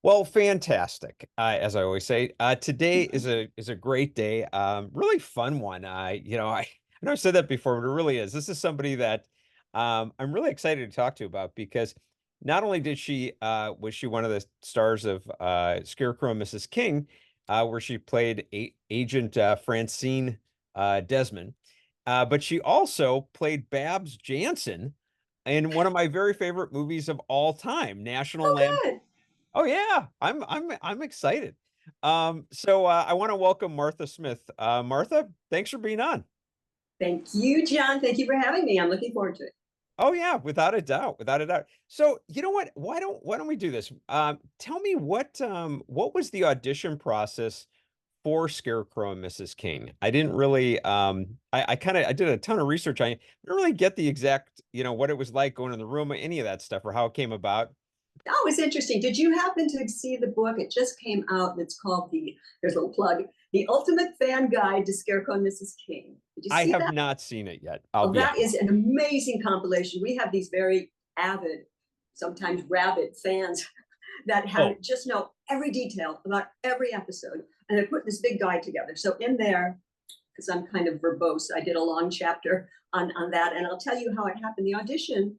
Well, fantastic. As I always say, today is a great day. Really fun one. I know I've said that before, but it really is. This is somebody that I'm really excited to talk to about because not only did she was she one of the stars of Scarecrow and Mrs. King, where she played Agent Francine Desmond, but she also played Babs Jansen in one of my very favorite movies of all time, National Oh, Lampoon. good. Oh yeah, I'm excited. So I want to welcome Martha Smith. Martha, thanks for being on. Thank you, John. Thank you for having me. I'm looking forward to it. Oh yeah, without a doubt, without a doubt. So you know what? Why don't we do this? Tell me what was the audition process for Scarecrow and Mrs. King? I didn't really I did a ton of research. I didn't really get the exact, what it was like going in the room, any of that stuff, or how it came about. Oh, it's interesting. Did you happen to see the book? It just came out and it's called there's a little plug, The Ultimate Fan Guide to Scarecrow and Mrs. King. Did you I see have that? not seen it yet. I'll Oh, be that is honest. an amazing compilation. We have these very avid, sometimes rabid fans that have Oh, just know every detail about every episode. And they put this big guide together. So in there, because I'm kind of verbose, I did a long chapter on that. And I'll tell you how it happened. The audition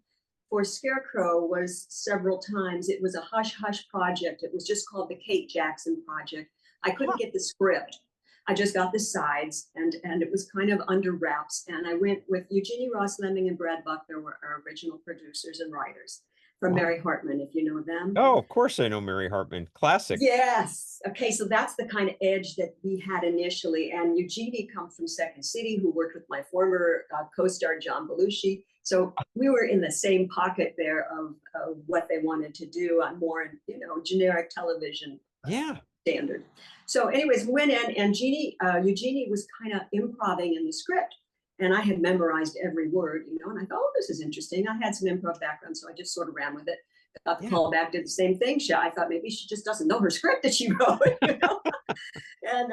for Scarecrow was several times. It was a hush hush project. It was just called the Kate Jackson Project. I couldn't get the script. I just got the sides, and it was kind of under wraps. And I went with Eugenie Ross Lemming and Brad Buckner were our original producers and writers from wow. Mary Hartman, if you know them. Oh, of course I know Mary Hartman. Classic. Yes. Okay. So that's the kind of edge that we had initially. And Eugenie comes from Second City, who worked with my former co-star John Belushi. So we were in the same pocket there of what they wanted to do on more, generic television Yeah. standard. So, anyways, we went in, and Eugenie was kind of improvising in the script, and I had memorized every word, and I thought, oh, this is interesting. I had some improv background, so I just sort of ran with it. Got the Yeah. call back, did the same thing. I thought maybe she just doesn't know her script that she wrote, and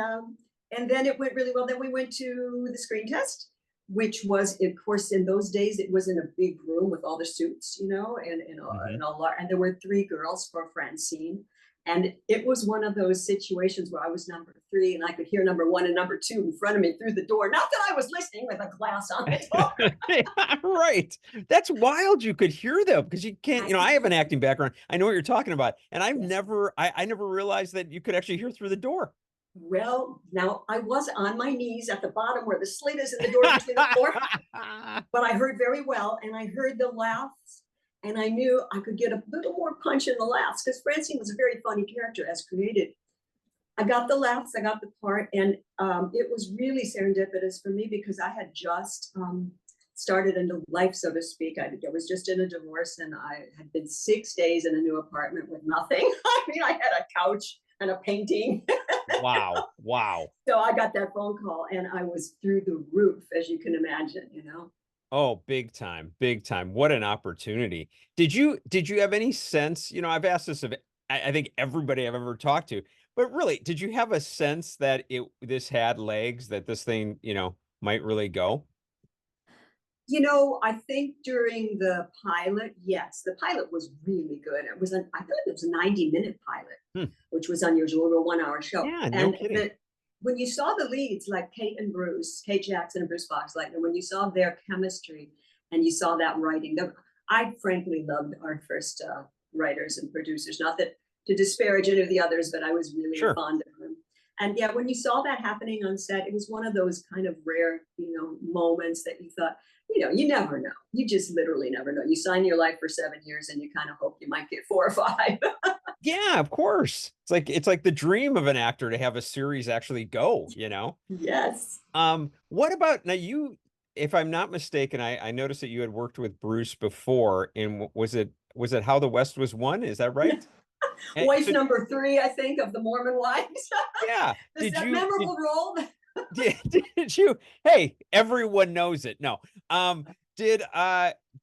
and then it went really well. Then we went to the screen test, which was, of course, in those days it was in a big room with all the suits, Hmm. and there were three girls for Francine. And it was one of those situations where I was number three and I could hear number one and number two in front of me through the door. Not that I was listening with a glass on the door. Right. That's wild. You could hear them because you can't, I could I have hear an them. acting background. I know what you're talking about. And Yes. I never realized that you could actually hear through the door. Well, now I was on my knees at the bottom where the slit is in the door between the floor, but I heard very well, and I heard the laughs, and I knew I could get a little more punch in the laughs because Francine was a very funny character as created. I got the laughs, I got the part, and it was really serendipitous for me because I had just started a new life, so to speak. I was just in a divorce, and I had been 6 days in a new apartment with nothing. I mean, I had a couch and a painting. Wow. Wow. So I got that phone call, and I was through the roof, as you can imagine. Oh, big time. Big time. What an opportunity. Did you have any sense? I've asked this of I think everybody I've ever talked to, but really, did you have a sense that this had legs, that this thing, might really go? I think during the pilot, yes, the pilot was really good. I thought it was a 90-minute pilot, Hmm. which was unusual, a 1 hour show. Yeah, no And kidding. when you saw the leads, like Kate Jackson and Bruce Boxleitner, when you saw their chemistry and you saw that writing, I frankly loved our first writers and producers. Not that to disparage any of the others, but I was really Sure. fond of them. And yeah, when you saw that happening on set, it was one of those kind of rare, moments that you thought, you never know. You just literally never know. You sign your life for 7 years and you kind of hope you might get 4 or 5. Yeah, of course. It's like the dream of an actor to have a series actually go. Yes. What about now if I'm not mistaken, I noticed that you had worked with Bruce before in was it How the West Was Won? Is that right? And Wife so number three, I think, of the Mormon wives. yeah, Is that memorable role? did, did you hey, everyone knows it. No. Did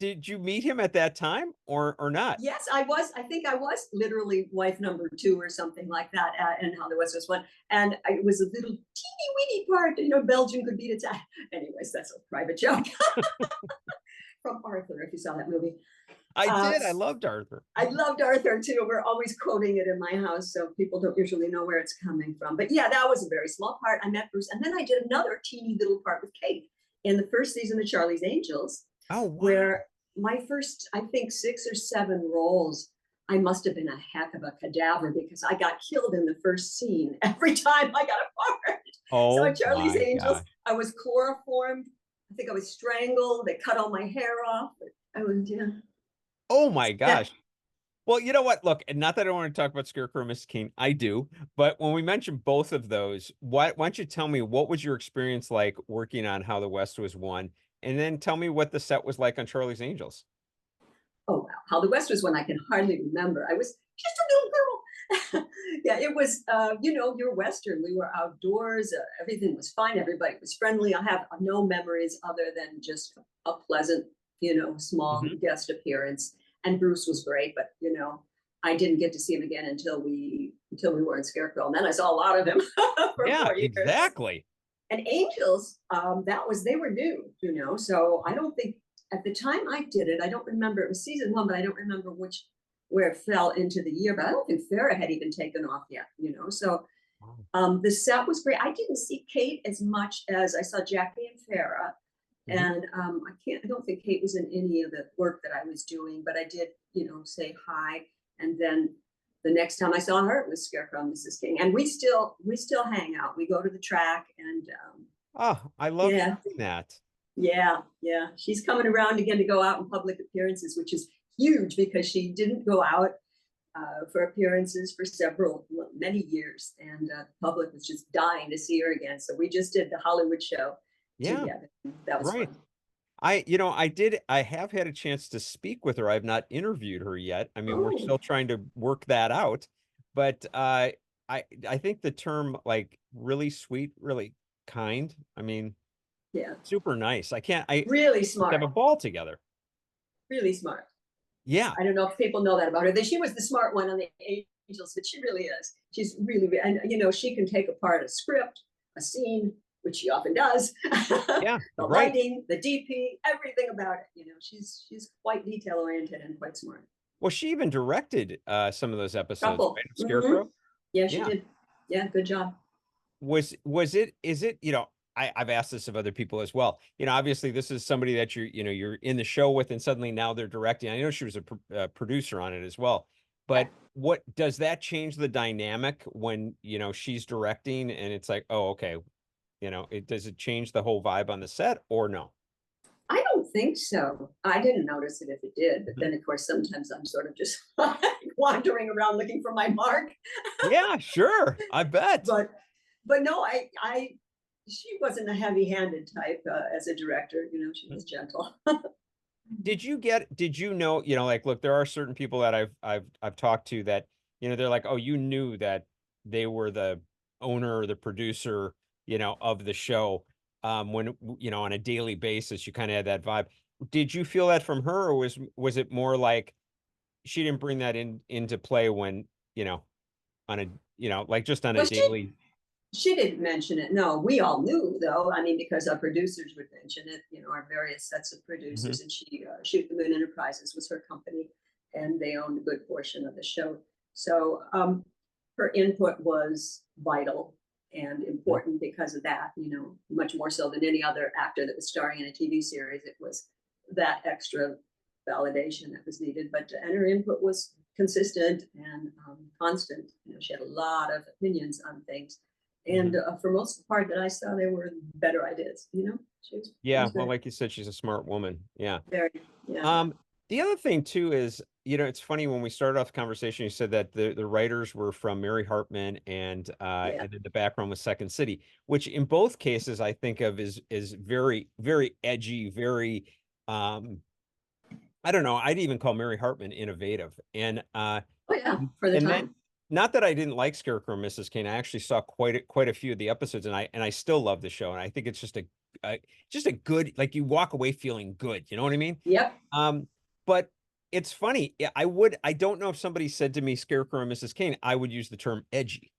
did you meet him at that time or not? Yes, I was. I think I was literally wife number two or something like that, and how there was one, and it was a little teeny weeny part. Belgium could beat Italian. Anyways, that's a private joke from Arthur. If you saw that movie, I did. I loved Arthur. I loved Arthur too. We're always quoting it in my house, so people don't usually know where it's coming from. But yeah, that was a very small part. I met Bruce, and then I did another teeny little part with Kate in the first season of Charlie's Angels, Oh, wow. where my first, I think, 6 or 7 roles, I must have been a heck of a cadaver because I got killed in the first scene every time I got a part. Oh, so in Charlie's my Angels, God. I was chloroformed. I think I was strangled. They cut all my hair off. I was, yeah. Oh, my gosh. Well, you know what? Look, and not that I want to talk about Scarecrow and Mrs. King. I do. But when we mentioned both of those, why don't you tell me what was your experience like working on How the West Was Won? And then tell me what the set was like on Charlie's Angels. Oh, wow. How the West Was Won, I can hardly remember. I was just a little girl. Yeah, it was, your Western. We were outdoors. Everything was fine. Everybody was friendly. I have no memories other than just a pleasant, small guest appearance. And Bruce was great, but, I didn't get to see him again until we were in Scarecrow. And then I saw a lot of him for Yeah, 4 years. exactly. And Angels, they were new, so I don't think at the time I did it, I don't remember, it was season 1, but I don't remember where it fell into the year, but I don't think Farrah had even taken off yet, so the set was great. I didn't see Kate as much as I saw Jackie and Farrah. And I don't think Kate was in any of the work that I was doing, but I did, say hi. And then the next time I saw her, it was Scarecrow and Mrs. King. And we still hang out. We go to the track and oh, I love hearing that. Yeah. She's coming around again to go out in public appearances, which is huge because she didn't go out for appearances for many years. And the public was just dying to see her again. So we just did the Hollywood show together. That was fun. I have had a chance to speak with her. I've not interviewed her yet. I mean, we're still trying to work that out. But I think the term like really sweet, really kind. I mean, yeah, super nice. I really smart. Have a ball together. Really smart. Yeah. I don't know if people know that about her. She was the smart one on the Angels, but she really is. She's really, and she can take apart a script, a scene, which she often does. Yeah. The lighting, the DP, everything about it. She's quite detail oriented and quite smart. Well, she even directed some of those episodes, right, of Scarecrow. Yeah, she did. Yeah, good job. Is it, I've asked this of other people as well. Obviously this is somebody that you're in the show with, and suddenly now they're directing. I know she was a producer on it as well, but what does that change the dynamic when, she's directing and it's like, oh, okay. Does it change the whole vibe on the set or no? I don't think so. I didn't notice it if it did, but then of course sometimes I'm sort of just wandering around looking for my mark. Yeah, sure. I bet. But no, she wasn't a heavy-handed type as a director. She was gentle. Did you know, like, look, there are certain people that I've talked to that, they're like, oh, you knew that they were the owner or the producer, of the show, when, on a daily basis, you kind of had that vibe. Did you feel that from her, or was it more like she didn't bring that into play when, on a, like just on a daily? She didn't mention it. No, we all knew though. I mean, because our producers would mention it, our various sets of producers, and she, Shoot the Moon Enterprises was her company, and they owned a good portion of the show. So her input was vital and important because of that, much more so than any other actor that was starring in a TV series. It was that extra validation that was needed, and her input was consistent and constant. She had a lot of opinions on things. And for most of the part that I saw, they were better ideas, she was well, like you said, she's a smart woman. Yeah. Very, yeah. The other thing too is, it's funny when we started off the conversation, you said that the writers were from Mary Hartman and then the background was Second City, which in both cases I think of is very, very edgy, very, I don't know, I'd even call Mary Hartman innovative. And for the time. Not that I didn't like Scarecrow and Mrs. King. I actually saw quite a few of the episodes, and I still love the show. And I think it's just a good, like, you walk away feeling good. You know what I mean? Yep. But it's funny. I don't know if somebody said to me Scarecrow and Mrs. King, I would use the term edgy,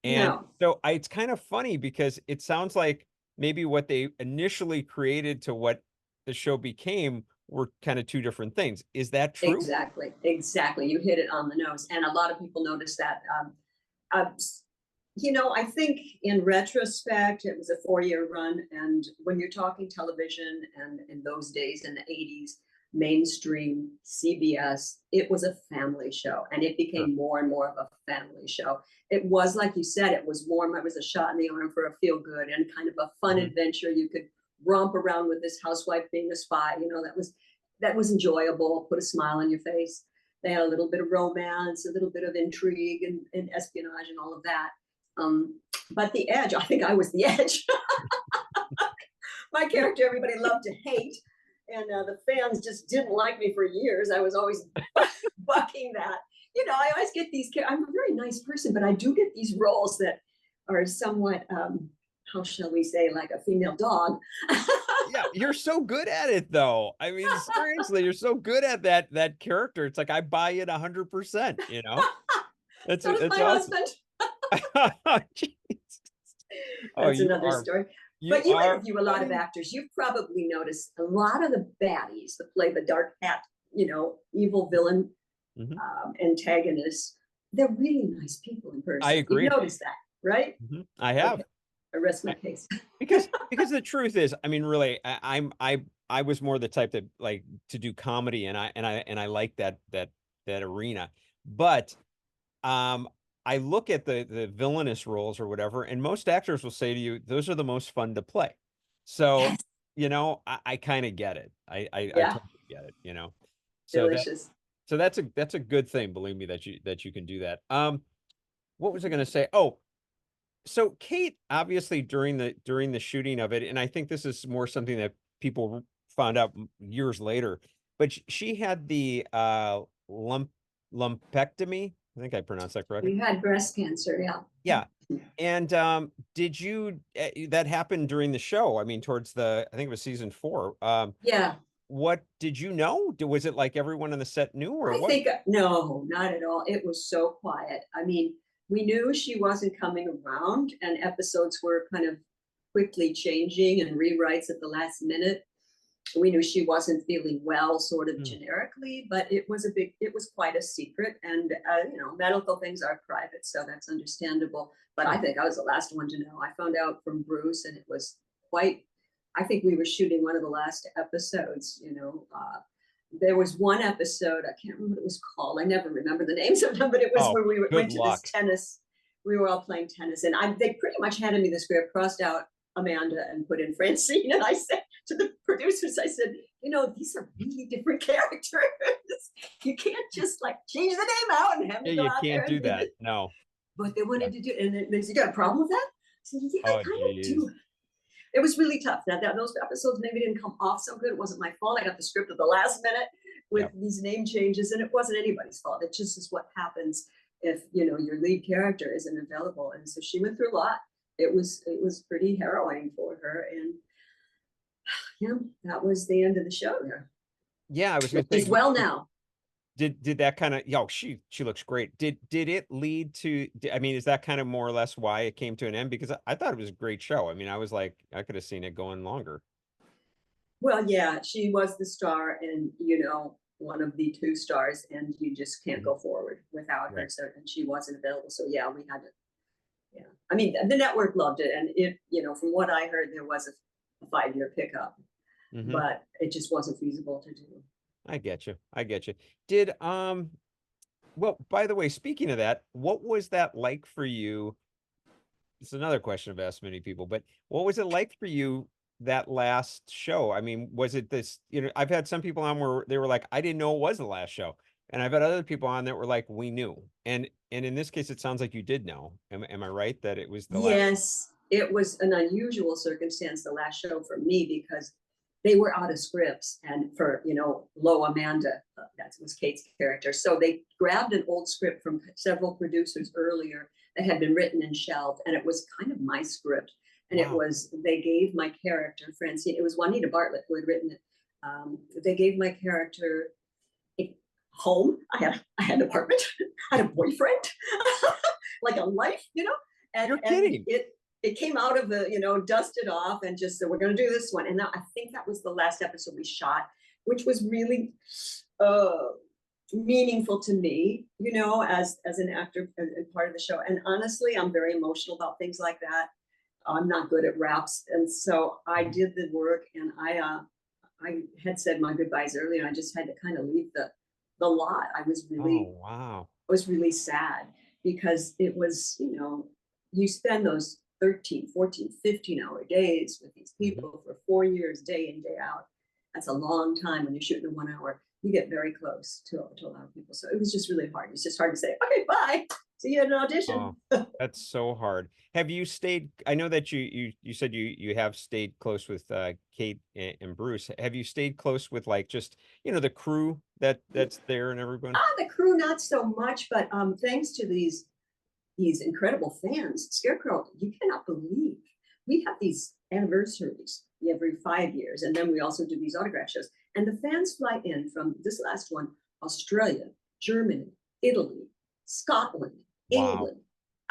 And so it's kind of funny because it sounds like maybe what they initially created to what the show became were kind of two different things. Is that true? Exactly, exactly. You hit it on the nose, and a lot of people notice that. Uh, I think in retrospect, it was a 4-year run, and when you're talking television, and in those days in the '80s, mainstream CBS, it was a family show, and it Sure. became more and more of a family show. It was, like you said, it was warm. It was a shot in the arm for a feel good and kind of a fun Mhm. adventure. You could romp around with this housewife being a spy. That was enjoyable, put a smile on your face. They had a little bit of romance, a little bit of intrigue and espionage and all of that. But the edge, I think I was the edge. My character, everybody loved to hate, and the fans just didn't like me for years. I was always bucking that. I always get these. I'm a very nice person, but I do get these roles that are somewhat, how shall we say, like a female dog. Yeah, you're so good at it though. I mean, seriously, you're so good at that character. It's like I buy it 100%, you know? So does It's my awesome. husband. Jeez. Oh, That's another story. you But you are interview a lot of funny. actors. You've probably noticed a lot of the baddies that play the dark hat, evil villain Mhm. antagonists. They're really nice people in I person. You've agree. noticed that, right? I have. Okay, I rest my I case. because the truth is, I mean, really, I was more the type that like to do comedy, and I like that arena. But um, I look at the villainous roles or whatever, and most actors will say to you, those are the most fun to play. So, Yes. I kind of get it. I Yeah, totally get it, you know. So delicious. that's a good thing, believe me, that you can do that. What was I going to say? Oh, so Kate, obviously during the shooting of it, and I think this is more something that people found out years later, but she had the lumpectomy. I think I pronounced that correctly. You had breast cancer, yeah. Yeah. And did you that happened during the show? I mean, towards I think it was season 4. Yeah, What did you know? Was it like everyone on the set knew or I what? think, no, not at all. It was so quiet. I mean, we knew she wasn't coming around, and episodes were kind of quickly changing and rewrites at the last minute. We knew she wasn't feeling well, sort of Hmm. generically, but it was quite a secret. And, medical things are private, so that's understandable. But I Sure. think I was the last one to know. I found out from Bruce, and it was quite, I think we were shooting one of the last episodes, there was one episode, I can't remember what it was called. I never remember the names of them, but it was Oh, where good went to this luck. tennis. We were all playing tennis, and they pretty much handed me the script, crossed out Amanda, and put in Francine. And I said to the producers, I said, these are really different characters. You can't just like change the name out and have Yeah, me go you out there can't and do do that. it. No. But they Yeah. wanted to do it. And they said, you got a problem with that? I said, yeah, I Oh, kind of geez. do. It was really tough. That those episodes maybe didn't come off so good. It wasn't my fault. I got the script at the last minute with Yep. these name changes, and it wasn't anybody's fault. It just is what happens if your lead character isn't available. And so she went through a lot. It was pretty harrowing for her, and yeah, that was the end of the show there. Yeah, I was But gonna say, she's well now. did that kind of, yo, she looks great. Did it lead to, I mean, is that kind of more or less why it came to an end? Because I thought it was a great show. I mean, I was like, I could have seen it going longer. Well, yeah, she was the star, and one of the two stars, and you just can't Mhm. go forward without her. Right. So, and she wasn't available. So yeah, we had to. Yeah, I mean, the network loved it, and from what I heard, there was a 5-year pickup, Hmm. but it just wasn't feasible to do. I get you. I get you. Did well, by the way, speaking of that, what was that like for you? It's another question I've asked many people, but what was it like for you that last show? I mean, was it this, I've had some people on where they were like, I didn't know it was the last show. And I've had other people on that were like, we knew. And in this case, it sounds like you did know. Am I right that it was the last? Yes, it was an unusual circumstance, the last show for me, because they were out of scripts, and for Lo Amanda, that was Kate's character. So they grabbed an old script from several producers earlier that had been written and shelved, and it was kind of my script. And Wow. they gave my character Francine. It was Juanita Bartlett who had written it. They gave my character a home. I had an apartment. I had a boyfriend, like a life, You're and kidding. it came out of the dusted off, and just said, we're going to do this one. And I think that was the last episode we shot. which was really meaningful to me, you know, as an actor and part of the show. And honestly, I'm very emotional about things like that. I'm not good at raps, and so I did the work, and I had said my goodbyes early, and I just had to kind of leave the lot. I was really, Oh, wow. I was really sad because it was, you know, you spend those 13, 14, 15-hour days with these people for 4 years, day in, day out. That's a long time when you're shooting a 1 hour. You get very close to a lot of people. So it was just really hard. It's just hard to say, okay, bye. See you at an audition. Oh, that's so hard. Have you stayed? I know that you said you have stayed close with Kate and Bruce. Have you stayed close with like just, you know, the crew that's there and everyone? The crew, not so much, but thanks to these incredible fans, Scarecrow, you cannot believe we have these anniversaries every 5 years, and then we also do these autograph shows. And the fans fly in from this last one, Australia, Germany, Italy, Scotland, Wow. England.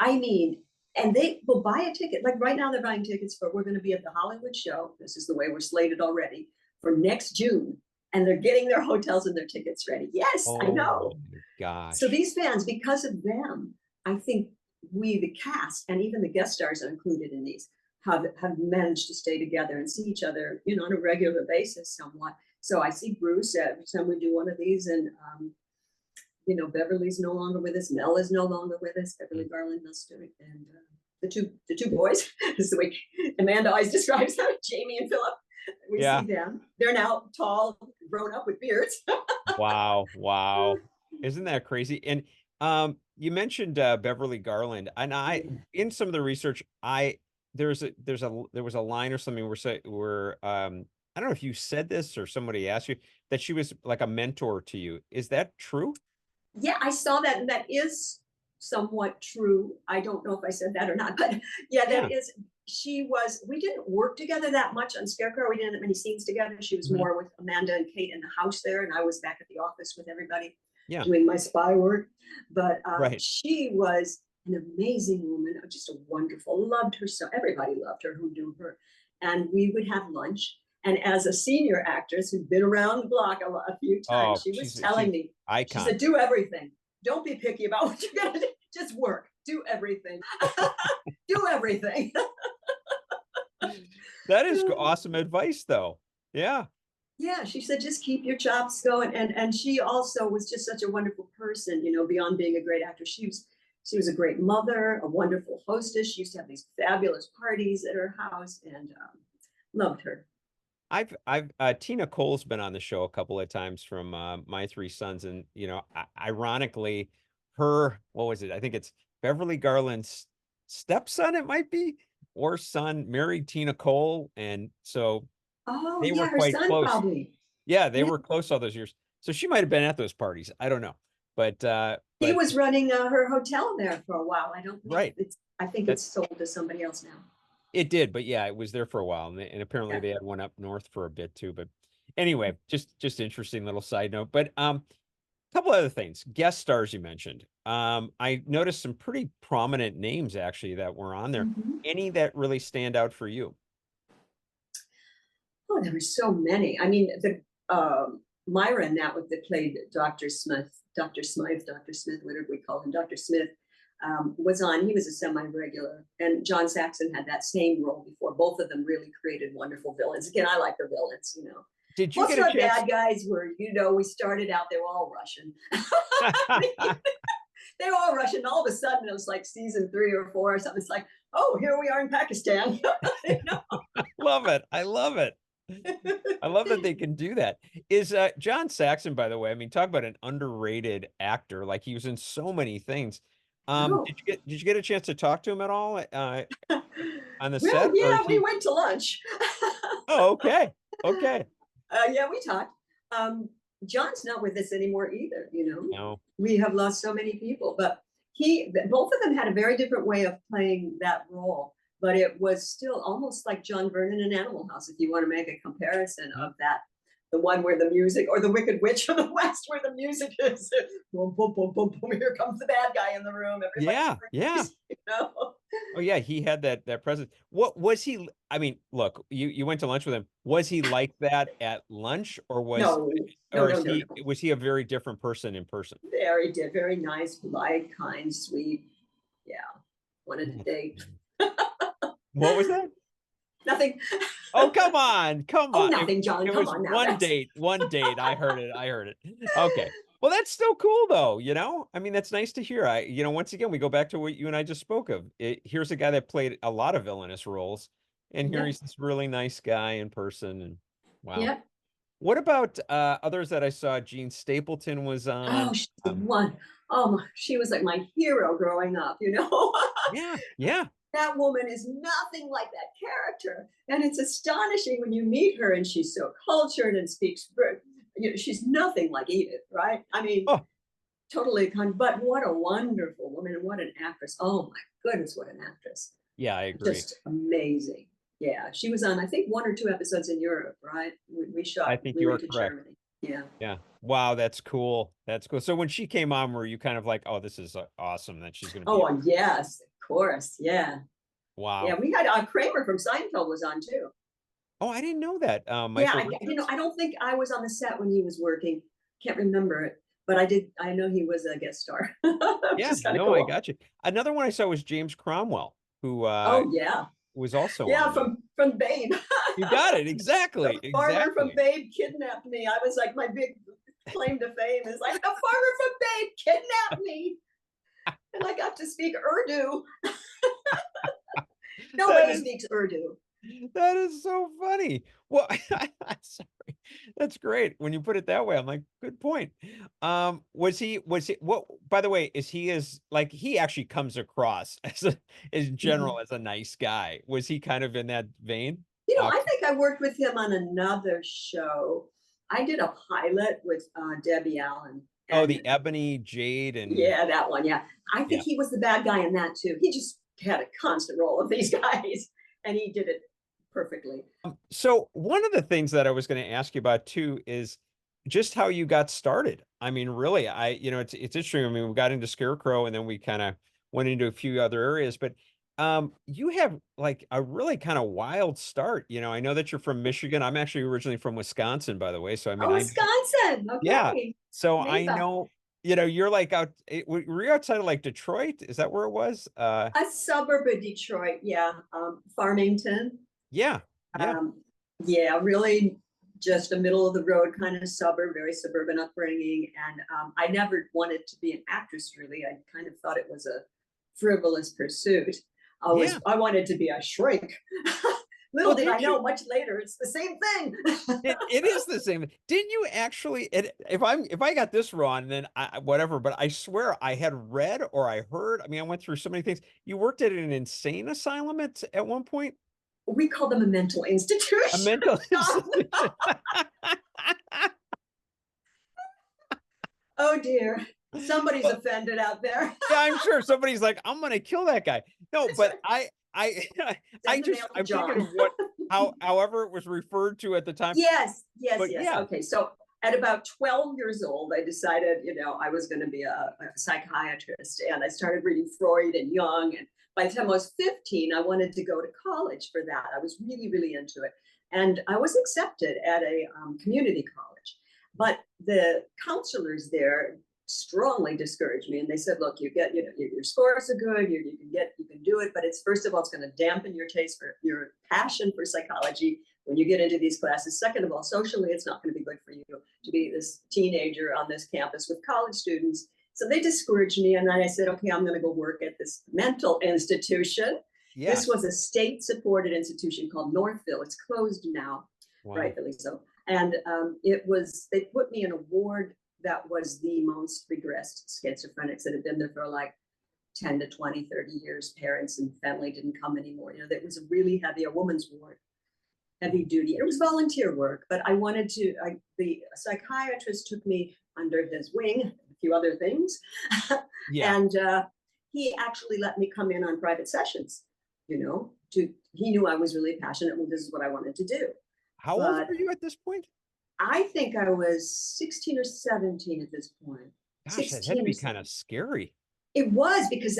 I mean, and they will buy a ticket. Like right now, they're buying tickets for, we're going to be at the Hollywood show. This is the way we're slated already for next June. And they're getting their hotels and their tickets ready. Yes, I know. Oh my gosh. So these fans, because of them, I think we, the cast, and even the guest stars are included in these, have managed to stay together and see each other, you know, on a regular basis somewhat. So I see Bruce every time we do one of these, and you know, Beverly's no longer with us. Mel is no longer with us. Beverly Garland, and the two boys, is the way Amanda always describes them, Jamie and Philip. We see them. They're now tall, grown up with beards. Wow, wow. Isn't that crazy? And you mentioned Beverly Garland, and in some of the research, there was a line or something where I don't know if you said this or somebody asked you that she was like a mentor to you. Is that true? Yeah, I saw that, and that is somewhat true. I don't know if I said that or not, but yeah, that is. We didn't work together that much on Scarecrow. We didn't have many scenes together. She was more with Amanda and Kate in the house there, and I was back at the office with everybody doing my spy work. But she was an amazing woman, just a wonderful, loved her so. Everybody loved her who knew her. And we would have lunch. And as a senior actress who'd been around the block a few times, she was telling me, she said, do everything. Don't be picky about what you're gonna do. Just work. Do everything. Do everything. That is awesome advice, though. Yeah. Yeah, she said, just keep your chops going. And she also was just such a wonderful person, you know, beyond being a great actress. She was a great mother, a wonderful hostess. She used to have these fabulous parties at her house, and loved her. Tina Cole's been on the show a couple of times from My Three Sons, and you know, ironically, what was it? I think it's Beverly Garland's stepson, it might be, or son, married Tina Cole, and so they were quite close. Probably. Yeah, they were close all those years. So she might have been at those parties. I don't know, but he was running her hotel there for a while. I don't know. Right. I think it's sold to somebody else now. It did, but yeah, it was there for a while, and apparently they had one up north for a bit too. But anyway, just interesting little side note. But a couple other things, guest stars you mentioned. I noticed some pretty prominent names actually that were on there. Any that really stand out for you? Oh, there were so many. I mean, the Myra and that played Dr. Smith, whatever we call him, Dr. Smith. Was on. He was a semi-regular, and John Saxon had that same role before. Both of them really created wonderful villains. Again, I like the villains, you know. Did you Most get of the bad guys were, you know, we started out, they were all Russian. They were all Russian. All of a sudden, it was like season 3 or 4 or something. It's like, oh, here we are in Pakistan. You know? Love it. I love it. I love that they can do that. Is John Saxon, by the way, I mean, talk about an underrated actor. Like, he was in so many things. Did you get a chance to talk to him at all on the set? Yeah, we went to lunch. Oh, okay. Okay. Yeah, we talked. John's not with us anymore either, you know. No. We have lost so many people, but both of them had a very different way of playing that role, but it was still almost like John Vernon in Animal House, if you want to make a comparison of that. The one where the music, or the Wicked Witch of the West, where the music is boom, boom, boom, boom, boom. Here comes the bad guy in the room. Everybody yeah. you know? Oh yeah, he had that presence. What was he? I mean, look, you went to lunch with him. Was he like that at lunch, or No, no, no, no, no. was he a very different person in person? Very nice, polite, kind, sweet. Yeah, wanted to That's date. funny. What was that? Nothing. Oh, come on, come Oh, on. nothing, John. It Come was on now. one That's date, one date. I heard it. I heard it. Okay. Well, that's still cool though, you know? I mean, that's nice to hear. Once again, we go back to what you and I just spoke of. Here's a guy that played a lot of villainous roles, and here yep, he's this really nice guy in person. And wow. yep. What about others that I saw? Jean Stapleton was Oh, on. she's the one. Oh, she was like my hero growing up. You know. Yeah, yeah. That woman is nothing like that character. And it's astonishing when you meet her and she's so cultured and speaks, she's nothing like Edith, right? I mean, Oh, totally but what a wonderful woman and what an actress. Oh my goodness, what an actress. yeah, I agree. Just amazing. Yeah, she was on, I think, 1 or 2 episodes in Europe, right? We I shot, think we you're went to correct. Germany. Yeah. Yeah. Wow, that's cool. That's cool. So when she came on, were you kind of like, oh, this is awesome that she's going to be Oh, yes, of course. Yeah. Yeah, wow. we had Kramer from Seinfeld was on too. Oh, I didn't know that. Yeah, Michael Richards? I don't think I was on the set when he was working. Can't remember it, but I did. I know he was a guest star, which Yeah, is kind of no, I cool. got you. Another one I saw was James Cromwell, who Oh yeah, was also yeah, on there. from Babe. You got it. Exactly. The farmer from Exactly. Babe kidnapped me. I was like, my big claim to fame is like, the farmer from Babe kidnapped me, and I got to speak Urdu. That Nobody is speaks Urdu. that is so funny. Well, sorry. That's great. When you put it that way, I'm like, good point. Was he what by the way, is he as like he actually comes across as in general Mhm. as a nice guy. Was he kind of in that vein? You know, Uh, I think I worked with him on another show. I did a pilot with Debbie Allen, oh, and the Ebony Jade and yeah, that one. Yeah, I think yeah. he was the bad guy in that too. He just had a constant role of these guys, and he did it perfectly. So one of the things that I was going to ask you about too is just how you got started. I mean, really, it's interesting. I mean, we got into Scarecrow and then we kind of went into a few other areas, but you have like a really kind of wild start. I know that you're from Michigan. I'm actually originally from Wisconsin, by the way. So I mean, Oh, Wisconsin. yeah. Okay, So I neighbor. know, you're like were you outside of like Detroit? Is that where it was? A suburb of Detroit. Yeah, Farmington. Yeah. Yeah. Um, yeah, really just a middle of the road kind of suburb, very suburban upbringing. And I never wanted to be an actress, really. I kind of thought it was a frivolous pursuit. Yeah. I wanted to be a shrink. Little Well, did I did you know, much later, it's the same thing. it is the same. Didn't you actually if I got this wrong, then whatever, but I swear I had read or I heard, I mean, I went through so many things. You worked at an insane asylum at one point? We call them a mental A institution. mental institution. Oh dear. Somebody's offended out there. Yeah, I'm sure somebody's like, I'm gonna kill that guy. No, That's but right. I Send the mail to I'm thinking of John. however it was referred to at the time. Yes, yes, But yes. yeah, Okay, so at about 12 years old, I decided, I was going to be a psychiatrist, and I started reading Freud and Jung. And by the time I was 15, I wanted to go to college for that. I was really, really into it, and I was accepted at a community college, but the counselors there strongly discouraged me, and they said, look, your scores are good, you can do it, but it's first of all, it's going to dampen your taste for your passion for psychology when you get into these classes. Second of all, socially, it's not going to be good for you to be this teenager on this campus with college students. So they discouraged me, and then I said, okay, I'm going to go work at this mental institution. yeah. This was a state-supported institution called Northville. It's closed now, Wow. rightfully so. And they put me in a ward that was the most regressed schizophrenics that had been there for like 10 to 20, 30 years. Parents and family didn't come anymore. That was a woman's ward, heavy duty. It was volunteer work, but I wanted to, the psychiatrist took me under his wing, a few other things. Yeah. And he actually let me come in on private sessions, he knew I was really passionate and this is what I wanted to do. How old But were you at this point? I think I was 16 or 17 at this point. Gosh, that had to 16 or be kind of 17. scary. It was because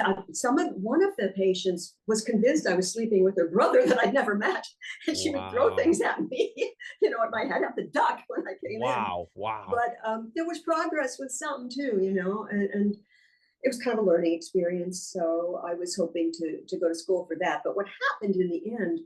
one of the patients was convinced I was sleeping with her brother that I'd never met, and she would throw Wow. things at me, and my head have to duck when I came in. Wow. Wow. But there was progress with some too, and it was kind of a learning experience. So I was hoping to go to school for that. But what happened in the end,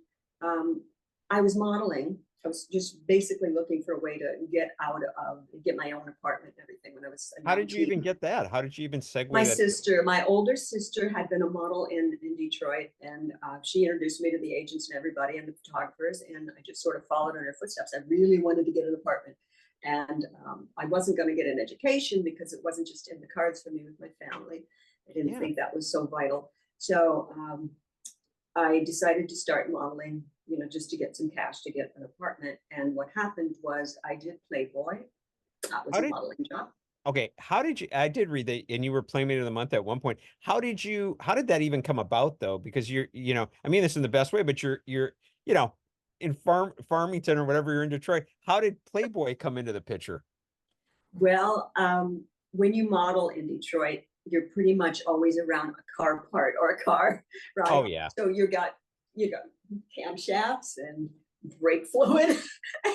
I was modeling. I was just basically looking for a way to get my own apartment and everything when I was a How young did you even teen. get that? How did you even My segue that? sister, my older sister, had been a model in Detroit, and she introduced me to the agents and everybody and the photographers, and I just sort of followed in her footsteps. I really wanted to get an apartment, and I wasn't going to get an education because it wasn't just in the cards for me with my family. I didn't Yeah. think that was so vital. So I decided to start modeling, just to get some cash to get an apartment. And what happened was I did Playboy. That was How a did modeling job. Okay, how did you, I did read that, and you were Playmate of the Month at one point. How did that even come about though? Because I mean this in the best way, but you know, in Farmington or whatever, you're in Detroit. How did Playboy come into the picture? Well, when you model in Detroit, you're pretty much always around a car part or a car, right? Oh yeah, So you got camshafts and brake fluid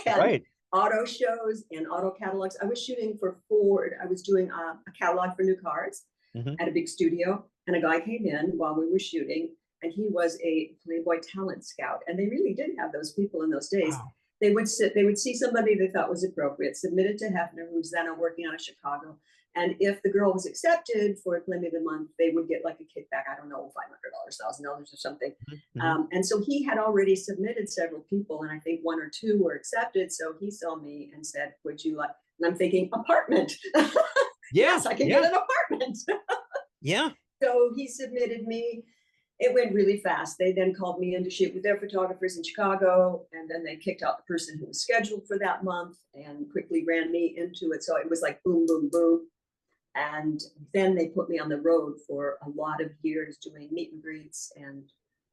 and right. auto shows and auto catalogs. I was shooting for Ford. I was doing a catalog for new cars Hmm. at a big studio, and a guy came in while we were shooting, and he was a Playboy talent scout. And they really did have those people in those days. Wow. They would see somebody they thought was appropriate, submit it to Hefner, who's then working out of Chicago. And if the girl was accepted for Playmate of the Month, they would get like a kickback, I don't know, $500, $1,000 or something. Hmm. And so he had already submitted several people, and I think one or two were accepted. So he saw me and said, would you like, and I'm thinking, apartment. Yeah, Yes, I can yeah, get an apartment. yeah. So he submitted me. It went really fast. They then called me in to shoot with their photographers in Chicago, and then they kicked out the person who was scheduled for that month and quickly ran me into it. So it was like boom, boom, boom. And then they put me on the road for a lot of years doing meet and greets and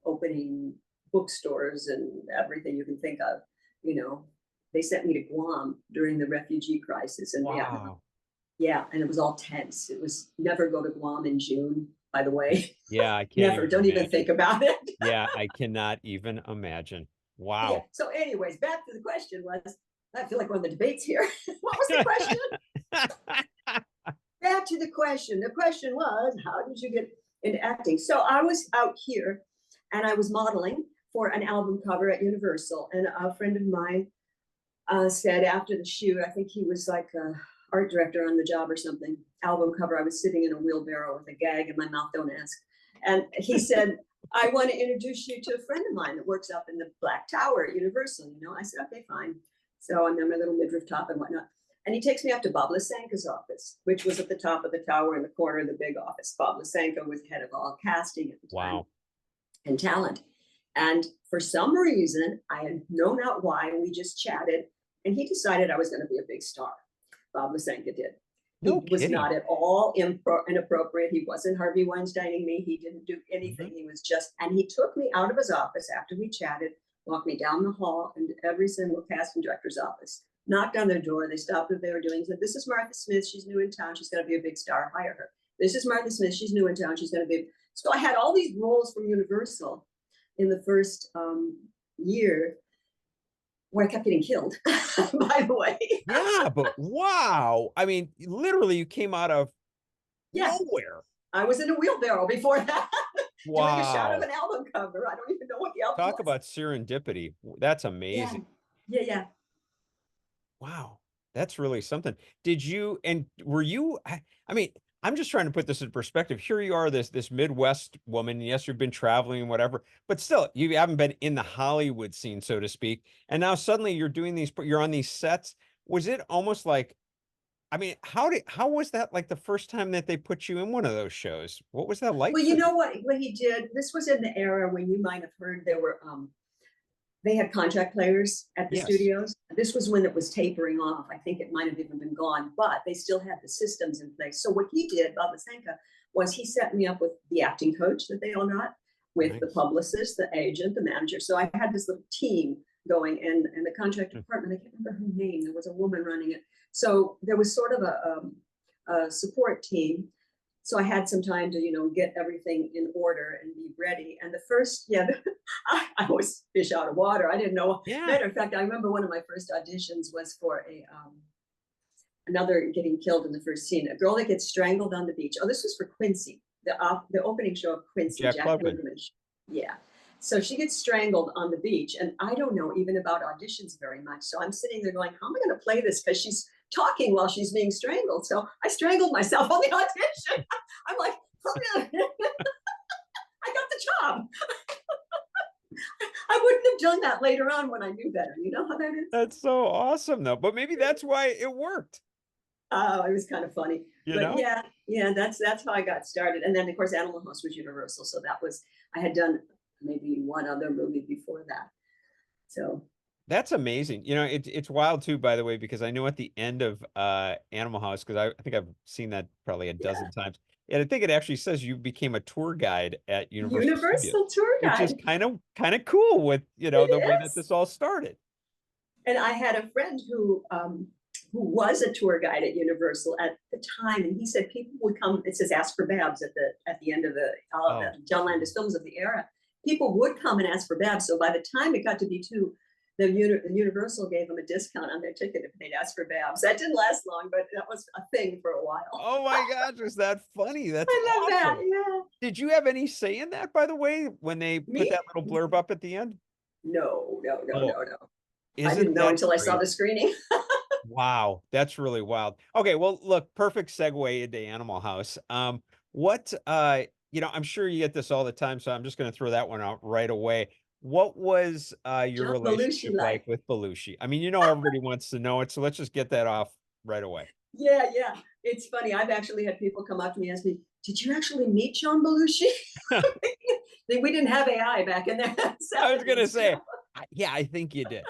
opening bookstores and everything you can think of. They sent me to Guam during the refugee crisis in Vietnam. Wow. Yeah, and it was all tense. It was never go to Guam in June, by the way. Yeah, I can't Never. even Don't even think imagine. about it. Yeah, I cannot even imagine. Yeah. Wow. So, anyways, back to the question was, I feel like we're in the debates here. What was the question? Back to the question. The question was, how did you get into acting? So I was out here and I was modeling for an album cover at Universal. And a friend of mine said after the shoot, I think he was like a art director on the job or something, album cover. I was sitting in a wheelbarrow with a gag in my mouth, don't ask. And he said, I want to introduce you to a friend of mine that works up in the Black Tower at Universal. I said, okay, fine. So I'm in my little midriff top and whatnot. And he takes me up to Bob Lysenko's office, which was at the top of the tower in the corner of the big office. Bob Lysenko was head of all casting at the time Wow. and talent. And for some reason, I had no out why, we just chatted, and he decided I was going to be a big star. Bob Lysenko did. No He was kidding. not at all inappropriate. He wasn't Harvey Weinsteining me. He didn't do anything. Mhm. He was just, and he took me out of his office after we chatted, walked me down the hall into every single casting director's office, knocked on their door. They stopped what they were doing. Said, this is Martha Smith. She's new in town. She's going to be a big star. Hire her. This is Martha Smith. She's new in town. She's going to be. So I had all these roles from Universal in the first year, where I kept getting killed, by the way. Yeah, but wow. I mean, literally, you came out of Yeah, nowhere. I was in a wheelbarrow before that, doing a shot of Wow. an album cover. I don't even know what the album Talk was. about serendipity. That's Yeah, amazing. yeah. Wow. That's really something. Did you, and were you, I mean, I'm just trying to put this in perspective. Here you are, this Midwest woman. Yes, you've been traveling and whatever, but still, you haven't been in the Hollywood scene, so to speak. And now suddenly you're on these sets. Was it almost like, I mean, how was that like the first time that they put you in one of those shows? What was that like Well, for you you? know what he did? This was in the era when you might have heard there were they had contract players at the Yes. studios. This was when it was tapering off. I think it might have even been gone, but they still had the systems in place. So what he did, Bob Lysenko, was he set me up with the acting coach that they all got, with the Nice. publicist, the agent, the manager. So I had this little team going, and the contract Hmm. department, I can't remember her name. There was a woman running it. So there was sort of a support team. so I had some time to, get everything in order and be ready. And the first, I was fish out of water. I didn't know. Yeah. Matter of fact, I remember one of my first auditions was for another getting killed in the first scene, a girl that gets strangled on the beach. Oh, this was for Quincy, the opening show of Quincy, Jack Jack Klugman. Klugman. Yeah. So she gets strangled on the beach, and I don't know even about auditions very much. So I'm sitting there going, how am I going to play this? Because she's talking while she's being strangled. So I strangled myself on the audition. I'm like, oh, really? I got the job. I wouldn't have done that later on when I knew better. You know how that is? That's so awesome, though. But maybe that's why it worked. Oh, it was kind of funny. You But know? yeah, that's how I got started. And then of course Animal House was Universal. So that was, I had done maybe one other movie before that. So That's amazing. You know, it's wild too, by the way, because I know at the end of Animal House, because I think I've seen that probably a dozen times. And I think it actually says you became a tour guide at Universal Studios, Universal tour which is guide. kind of cool with, It the way that is. this all started. And I had a friend who was a tour guide at Universal at the time, and he said people would come. It says "Ask for Babs" at the end of Oh, the John Landis films of the era. People would come and ask for Babs. So by the time it got to be two, the Universal gave them a discount on their ticket if they'd ask for Babs. That didn't last long, but that was a thing for a while. oh my gosh, is that funny? That's I love that. awesome. Yeah. Did you have any say in that, by the way, when they put Me? that little blurb up at the end? No, no, no, Oh, no, no. I isn't didn't know that until I saw crazy? the screening. Wow, that's really wild. Okay, well, look, perfect segue into Animal House. What I'm sure you get this all the time, so I'm just gonna throw that one out right away. What was your John Belushi relationship like like. with Belushi? I mean, everybody wants to know it, so let's just get that off right away. Yeah, yeah. It's funny. I've actually had people come up to me and ask me, "Did you actually meet John Belushi?" We didn't have AI back in there. I was gonna say, yeah, I think you did.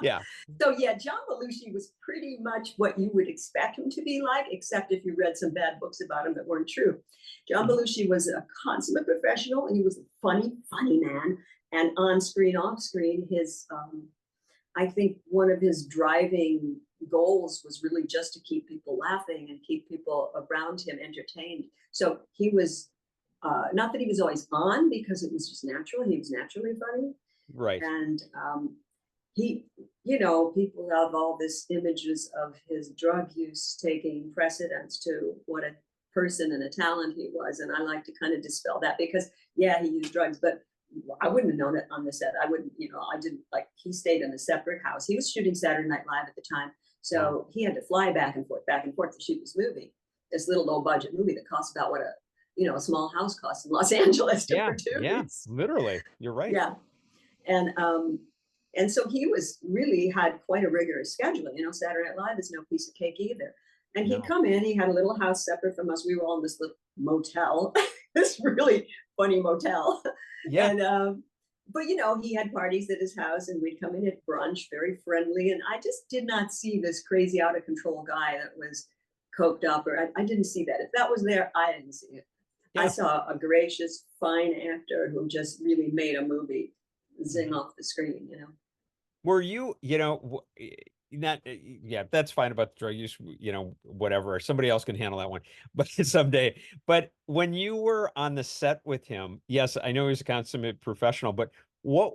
Yeah. So yeah, John Belushi was pretty much what you would expect him to be like, except if you read some bad books about him that weren't true. John Mhm. Belushi was a consummate professional, and he was a funny, funny man. And on screen, off screen, I think one of his driving goals was really just to keep people laughing and keep people around him entertained. So he was, not that he was always on because it was just natural. He was naturally funny. Right. And he, people have all this images of his drug use taking precedence to what a person and a talent he was. And I like to kind of dispel that because, yeah, he used drugs, but I wouldn't have known it on the set. I wouldn't, I didn't like, he stayed in a separate house. He was shooting Saturday Night Live at the time. So Wow. he had to fly back and forth to shoot this little low budget movie that costs about what a small house costs in Los Angeles to Yeah, yeah, produce. literally. You're right. Yeah. And so he really had quite a rigorous schedule. Saturday Night Live is no piece of cake either. And he'd No. come in, he had a little house separate from us. We were all in this little motel, this really funny motel. Yeah. And but he had parties at his house, and we'd come in at brunch, very friendly. And I just did not see this crazy out of control guy that was coked up, or I didn't see that. If that was there, I didn't see it. I Yeah. saw a gracious, fine actor who just really made a movie zing Mhm. off the screen. Were you, not, yeah, that's fine about the drug use, whatever. Somebody else can handle that one, but someday. But when you were on the set with him, yes, I know he's a consummate professional, but what,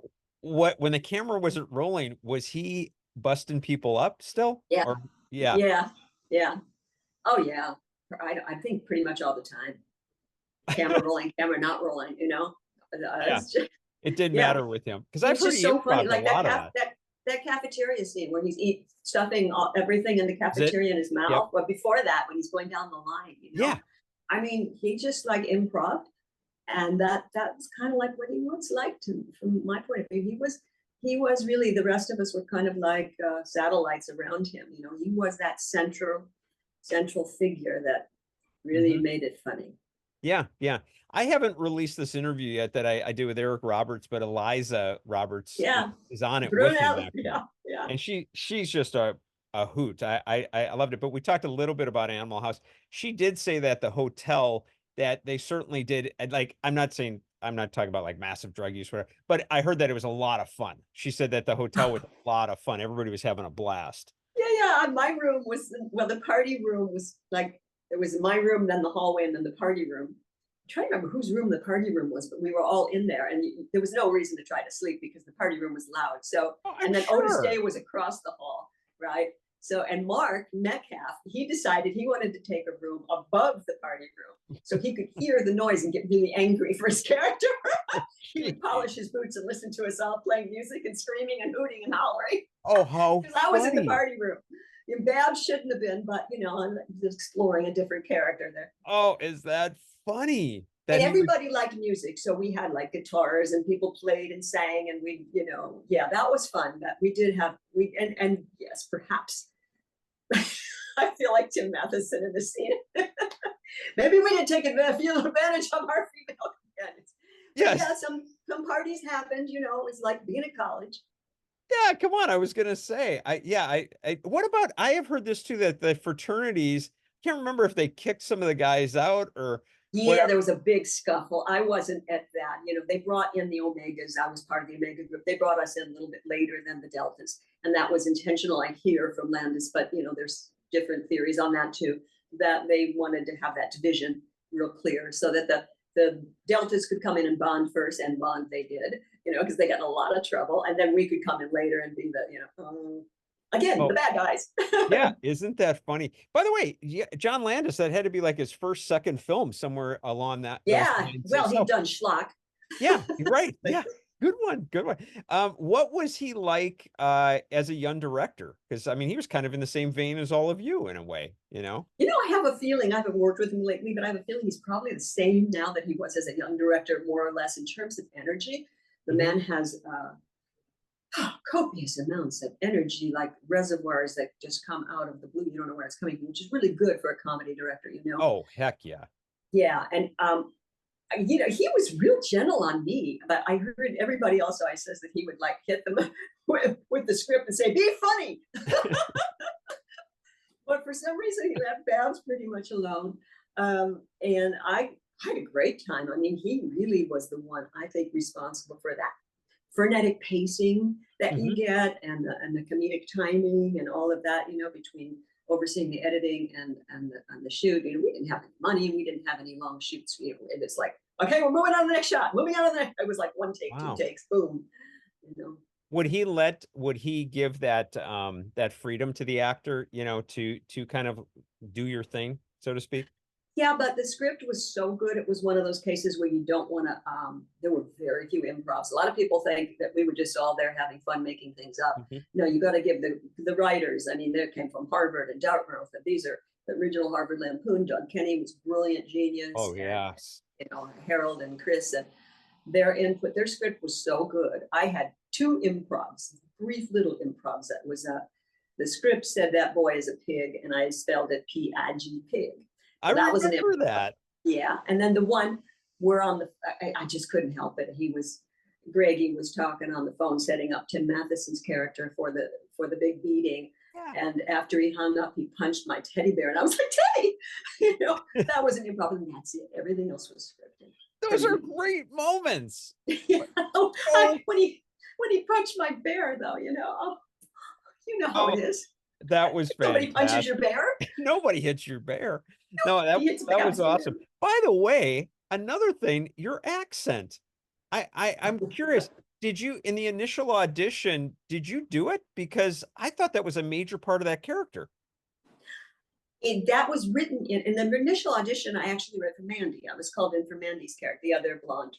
when the camera wasn't rolling, was he busting people up still? Yeah, Or, yeah, yeah, yeah. Oh yeah. I think pretty much all the time. Camera rolling, camera not rolling. yeah, It's just, it didn't yeah. matter with him because He I've was heard just he so funny. improv a Like lot of that. that cafeteria scene where he's stuffing everything in the Is it? cafeteria in his Yep. mouth. But before that, when he's going down the line, Yeah. I mean, he just like improv, and that's kind of like what he was like to, from my point of view. He was really, the rest of us were kind of like satellites around him. He was that central figure that really Mhm. made it funny. Yeah, yeah. I haven't released this interview yet that I do with Eric Roberts, but Eliza Roberts Yeah, is on it with him Brunel. actually, Yeah, yeah. and she's just a hoot. I loved it. But we talked a little bit about Animal House. She did say that the hotel that they certainly did, and like I'm not talking about like massive drug use, whatever, but I heard that it was a lot of fun. She said that the hotel was a lot of fun. Everybody was having a blast. Yeah, yeah. My room was, well, the party room was like there was my room, then the hallway, and then the party room. I'm trying to remember whose room the party room was, but we were all in there, and there was no reason to try to sleep because the party room was loud. So, and then Otis Day was across the hall, right? So, and Mark Metcalf, he decided he wanted to take a room above the party room so he could hear the noise and get really angry for his character. He would polish his boots and listen to us all playing music and screaming and hooting and hollering. Oh, how because I was in the party room. And Babs shouldn't have been, but you know, I'm just exploring a different character there. Oh, is that funny? And everybody liked music, so we had like guitars and people played and sang, and we, you know, yeah, that was fun. That we did have and yes, perhaps I feel like Tim Matheson in the scene. Maybe we didn't take advantage of our female companions. Yes. Yeah, some parties happened, you know, it was like being at college. Yeah, come on. I was gonna say, what about, I have heard this too, that the fraternities, can't remember if they kicked some of the guys out or yeah, there was a big scuffle. I wasn't at that. You know, they brought in the Omegas. I was part of the Omega group. They brought us in a little bit later than the Deltas, and that was intentional. I hear from Landis, but you know, there's different theories on that too. That they wanted to have that division real clear, so that the Deltas could come in and bond first, and bond they did. You know, because they got in a lot of trouble, and then we could come in later and be the, you know, again, the bad guys. Yeah, isn't that funny? By the way, yeah, John Landis, that had to be like his first, second film somewhere along that. Yeah, well, he'd done Schlock. Yeah, right. Yeah, good one, good one. What was he like as a young director? Because I mean, he was kind of in the same vein as all of you in a way, you know? You know, I have a feeling, I haven't worked with him lately, but I have a feeling he's probably the same now that he was as a young director, more or less, in terms of energy. The man has copious amounts of energy, like reservoirs that just come out of the blue. You don't know where it's coming from, which is really good for a comedy director, you know? Oh, heck yeah. Yeah, and you know, he was real gentle on me, but I heard everybody also, I says that he would like hit them with the script and say, be funny. But for some reason, he left Babs pretty much alone. And I had a great time. I mean, he really was the one, I think, responsible for that frenetic pacing that you get, and the comedic timing and all of that, you know, between overseeing the editing and the shoot. You know, we didn't have any money, we didn't have any long shoots. You know, and it's like, okay, we're moving on to the next shot, moving on to the next. It was like one take, wow. 2 takes, boom. You know. Would he give that that freedom to the actor, you know, to kind of do your thing, so to speak? Yeah, but the script was so good. It was one of those cases where you don't want to, there were very few improvs. A lot of people think that we were just all there having fun, making things up. No, you got to give the writers, I mean, they came from Harvard and Dartmouth, and these are the original Harvard Lampoon. Doug Kenny was brilliant, genius. Oh, yes. And, you know, Harold and Chris, and their input, their script was so good. I had 2 improvs, brief little improvs. That was, the script said that boy is a pig, and I spelled it P-I-G, pig. I remember that. Yeah, and then the one we're on the, I just couldn't help it. Greggy was talking on the phone, setting up Tim Matheson's character for the big beating. Yeah. And after he hung up, he punched my teddy bear, and I was like, Teddy, you know, that wasn't a problem. That's it. Everything else was scripted. Those are great moments. Yeah. When he punched my bear, though, you know, you know how it is. That was fantastic. Nobody punches your bear. Nobody hits your bear. No, that was awesome. By the way, another thing, your accent. I'm curious. Did you, in the initial audition, did you do it? Because I thought that was a major part of that character. That was written in the initial audition. I actually read for Mandy. I was called in for Mandy's character, the other blonde.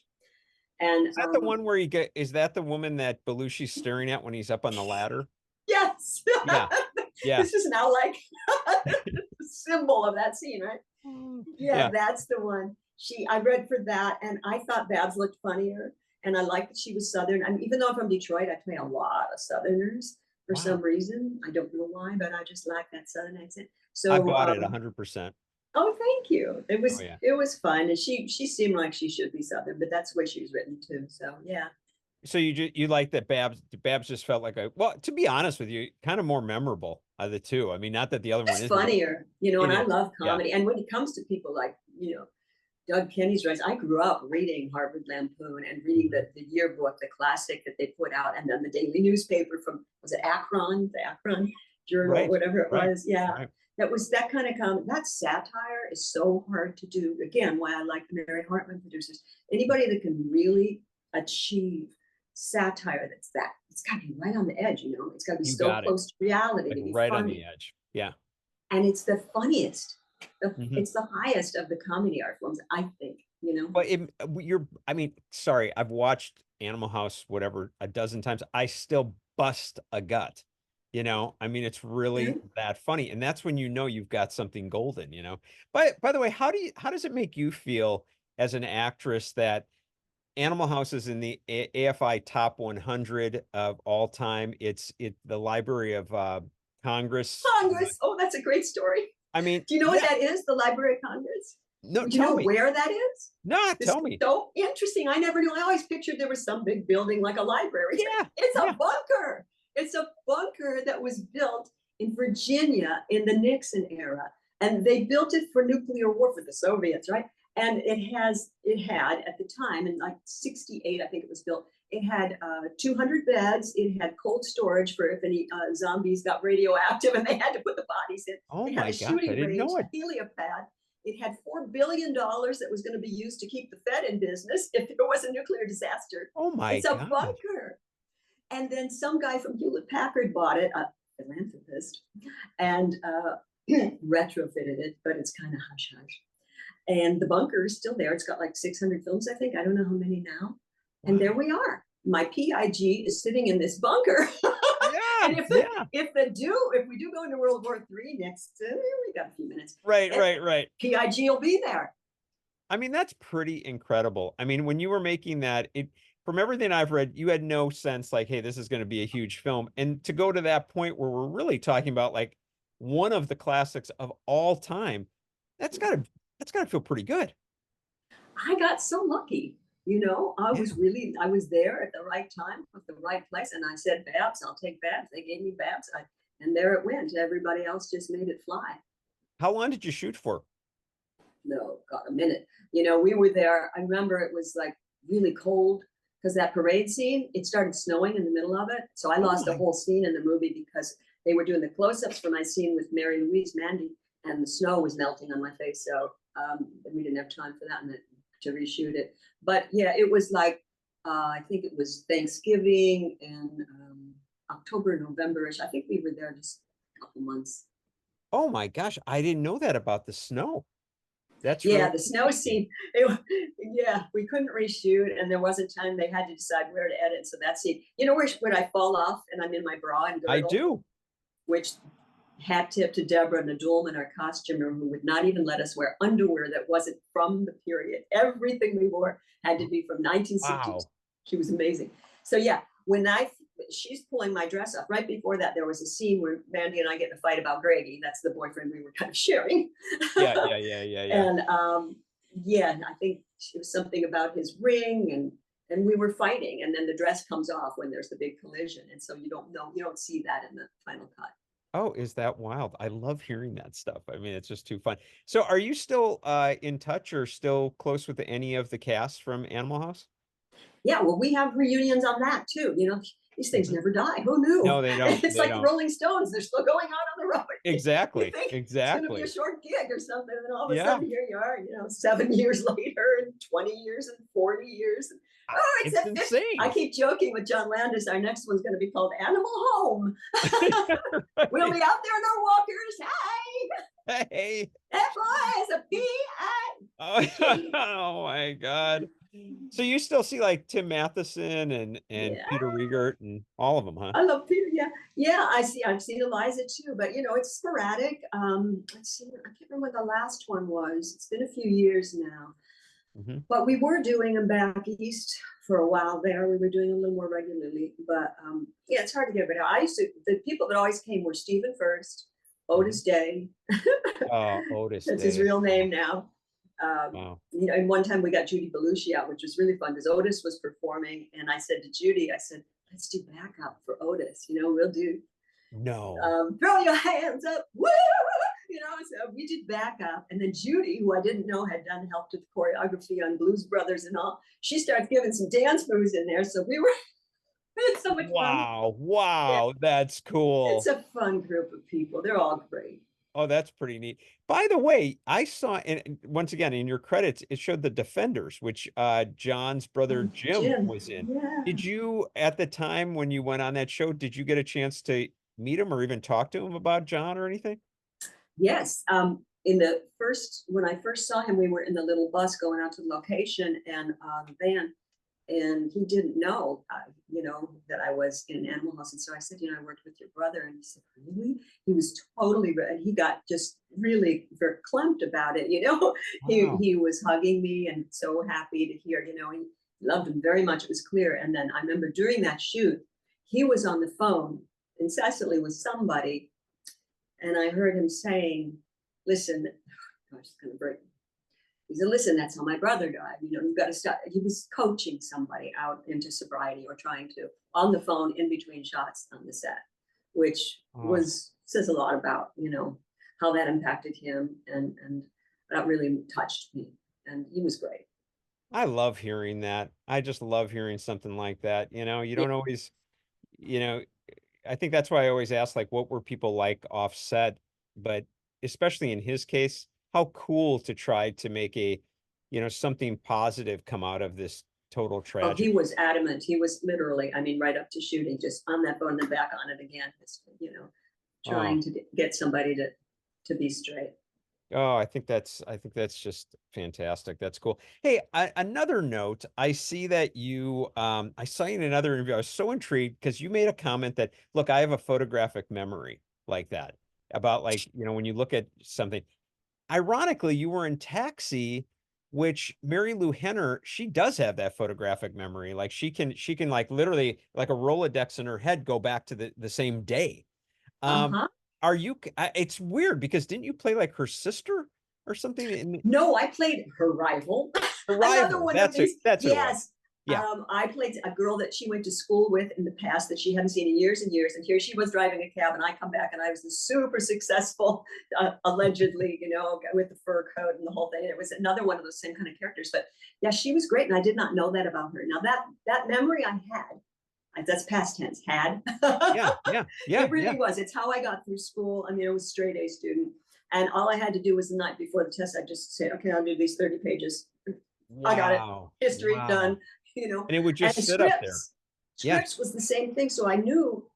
And is that the one where is that the woman that Belushi's staring at when he's up on the ladder? Yes. Yeah. Yeah. This is now like the symbol of that scene, right? Yeah, that's the one. I read for that, and I thought Babs looked funnier, and I liked that she was Southern. I mean, even though I'm from Detroit, I play a lot of Southerners for some reason. I don't know why, but I just like that Southern accent. So I bought it 100%. Oh, thank you. It was fun, and she seemed like she should be Southern, but that's the way she was written too. So yeah. So you like that Babs just felt like well, to be honest with you, kind of more memorable of the two. I mean, not that the other one is funnier, you know, and I love comedy. Yeah. And when it comes to people like, you know, Doug Kenny's writing, I grew up reading Harvard Lampoon and reading the yearbook, the classic that they put out, and then the daily newspaper from, was it Akron? The Akron, Journal, whatever it was. Yeah. Right. That kind of comedy. That satire is so hard to do. Again, why I like Mary Hartman producers. Anybody that can really achieve satire it's got to be right on the edge, it's got to be You so got it. close to reality Like to be right on the funny. edge. Yeah. And it's the funniest. Mhm. It's the highest of the comedy art forms, I think, But I mean, sorry, I've watched Animal House, whatever, a dozen times. I still bust a gut. I mean, it's really that funny. And that's when you've got something golden. By the way, how does it make you feel as an actress that Animal House is in the AFI top 100 of all time? It's the Library of Congress. Congress. Oh, that's a great story. I mean, do you know what yeah. that is? The Library of Congress? No, Do you know me. where that is? No, It's tell me. so interesting. I never knew. I always pictured there was some big building like a library. Yeah. It's a bunker. It's a bunker that was built in Virginia in the Nixon era. And they built it for nuclear war for the Soviets, right? And it had at the time in like 68, I think it was built. It had 200 beds. It had cold storage for if any zombies got radioactive and they had to put the bodies in. Oh it my had a gosh, I shooting didn't range, know it. a heliopad. It had $4 billion that was going to be used to keep the Fed in business if there was a nuclear disaster. Oh my It's a gosh. bunker. And then some guy from Hewlett Packard bought it, a philanthropist, and retrofitted it, but it's kind of hush hush. And the bunker is still there. It's got like 600 films, I think. I don't know how many now. And there we are. My PIG is sitting in this bunker. Yeah, and if we do go into World War III next, we got a few minutes. Right. PIG will be there. I mean, that's pretty incredible. I mean, when you were making that, from everything I've read, you had no sense like, hey, this is going to be a huge film. And to go to that point where we're really talking about like one of the classics of all time, that's gotta feel pretty good. I got so lucky. I was there at the right time, at the right place. And I said, Babs, I'll take Babs. They gave me Babs. And there it went. Everybody else just made it fly. How long did you shoot for? No, got a minute. We were there. I remember it was like really cold because that parade scene, it started snowing in the middle of it. So I lost a whole scene in the movie because they were doing the close-ups for my scene with Mary Louise Mandy and the snow was melting on my face. So we didn't have time for that and to reshoot it. But yeah, it was like, I think it was Thanksgiving and October, November-ish. I think we were there just a couple months. Oh my gosh, I didn't know that about the snow. That's the snow scene. We couldn't reshoot, and there wasn't time. They had to decide where to edit. So that scene, where I fall off and I'm in my bra and girdle. I do. Which hat tip to Deborah Nadolman, our costumer, who would not even let us wear underwear that wasn't from the period. Everything we wore had to be from 1960s. Wow. She was amazing. So yeah, she's pulling my dress up. Right before that, there was a scene where Mandy and I get in a fight about Greggy. That's the boyfriend we were kind of sharing. Yeah. And I think it was something about his ring and we were fighting. And then the dress comes off when there's the big collision. And so you don't see that in the final cut. Oh, is that wild? I love hearing that stuff. I mean, it's just too fun. So are you still in touch or still close with any of the cast from Animal House? Yeah, well, we have reunions on that too. These things never die. Who knew? No, they don't. It's like the Rolling Stones. They're still going out on the road. Exactly. It's going to be a short gig or something. And all of a sudden here you are, 7 years later and 20 years and 40 years. It's insane. I keep joking with John Landis. Our next one's going to be called Animal Home. We'll be out there in our walkers. Hey. F-I-S a P-I. Oh my God. So you still see like Tim Matheson and Peter Riegert and all of them, huh? I love Peter. Yeah. I've seen Eliza too, but it's sporadic. Let's see. I can't remember when the last one was. It's been a few years now. Mm-hmm. But we were doing them back east for a while there. We were doing them a little more regularly. But it's hard to get rid of. The people that always came were Stephen First, Otis Day. Otis. That's his real name now. Wow. And one time we got Judy Belushi out, which was really fun because Otis was performing. And I said to Judy, let's do backup for Otis. We'll do. No. Throw your hands up. Woo! So we did backup. And then Judy, who I didn't know had helped with choreography on Blues Brothers and all, she starts giving some dance moves in there. So we were It's so much fun. Wow. Yeah, Wow. That's it's cool. a fun group of people. They're all great. Oh, that's pretty neat. By the way, I saw, and once again, in your credits, it showed The Defenders, which John's brother Jim Jim, was in. yeah. Did you, at the time when you went on that show, did you get a chance to meet him or even talk to him about John or anything? Yes. In the first, when I first saw him, we were in the little bus going out to the location and the van, and he didn't know, that I was in Animal House. And so I said, I worked with your brother. And he said, really? He was totally, and he got just really verklempt about it. Wow. He was hugging me and so happy to hear, he loved him very much. It was clear. And then I remember during that shoot, he was on the phone incessantly with somebody. And I heard him saying, listen, gosh, it's going to break. He said, listen, that's how my brother died. You've got to stop. He was coaching somebody out into sobriety or trying to on the phone in between shots on the set, which Oh, says a lot about, how that impacted him. And that really touched me. And he was great. I love hearing that. I just love hearing something like that. You Yeah. don't always, you know, I think that's why I always ask, like, what were people like offset? But especially in his case, how cool to try to make something positive come out of this total Oh, he tragedy. was adamant. He was literally, I mean, right up to shooting, just on that phone and then back on it again, Oh, trying to get somebody to be straight. oh, I think that's just fantastic. That's cool. Hey, another note, I see that I saw you in another interview. I was so intrigued because you made a comment that, look, I have a photographic memory like that about, like, when you look at something. Ironically, you were in Taxi, which Mary Lou Henner, she does have that photographic memory. Like she can like literally like a Rolodex in her head go back to the same day. Um, Uh-huh. it's weird because didn't you play like her sister or something in No, I played her rival. Another Arrival? one of these. That's what it was. Yes. Yeah. I played a girl that she went to school with in the past that she hadn't seen in years and years. And here she was driving a cab, and I come back and I was the super successful, allegedly, with the fur coat and the whole thing. And it was another one of those same kind of characters. But yeah, she was great. And I did not know that about her. Now, that memory I had, that's past tense, had. Yeah, yeah, It yeah, yeah. really was. It's how I got through school. I mean, I was a straight A student. And all I had to do was the night before the test, I just say, okay, I'll do these 30 pages. I got it. Wow. History Wow. done, you know. And it would And just sit up there. scripts, Yeah. scripts was the same thing. So I knew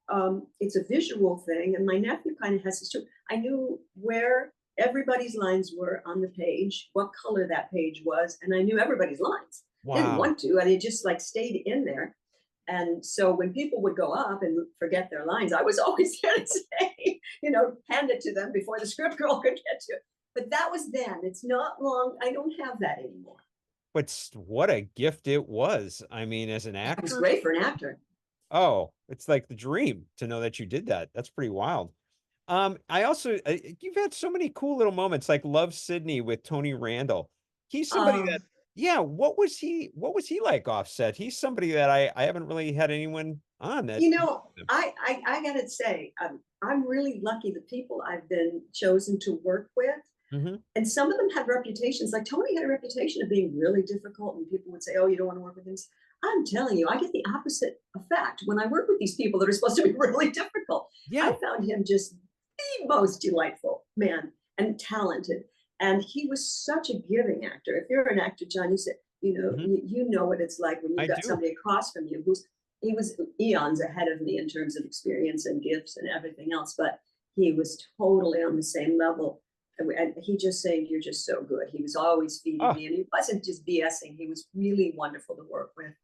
it's a visual thing. And my nephew kind of has this too. I knew where everybody's lines were on the page, what color that page was, and I knew everybody's lines. Didn't Wow. want to, and it just like stayed in there. And so when people would go up and forget their lines, I was always there to say, hand it to them before the script girl could get to it. But that was then. It's not long. I don't have that anymore. But what a gift it was. I mean, as an It was actor, great for an actor. oh, it's like the dream to know that you did that. That's pretty wild. I also you've had so many cool little moments like Love Sidney with Tony Randall. He's somebody that, Um, yeah, what was he like offset? He's somebody that I haven't really had anyone on that. I gotta say, I'm really lucky. The people I've been chosen to work with, Hmm. and some of them had reputations. Like Tony had a reputation of being really difficult, and people would say, "Oh, you don't want to work with him." I'm telling you, I get the opposite effect when I work with these people that are supposed to be really difficult. I Yeah. found him just the most delightful man and talented, and he was such a giving actor. If you're an actor, John, you said, Hmm. you know what it's like when I you've got do. somebody across from you who's he was eons ahead of me in terms of experience and gifts and everything else, but he was totally on the same level. And he just saying, "You're just so good." He was always feeding Oh, me, and he wasn't just BSing. He was really wonderful to work with.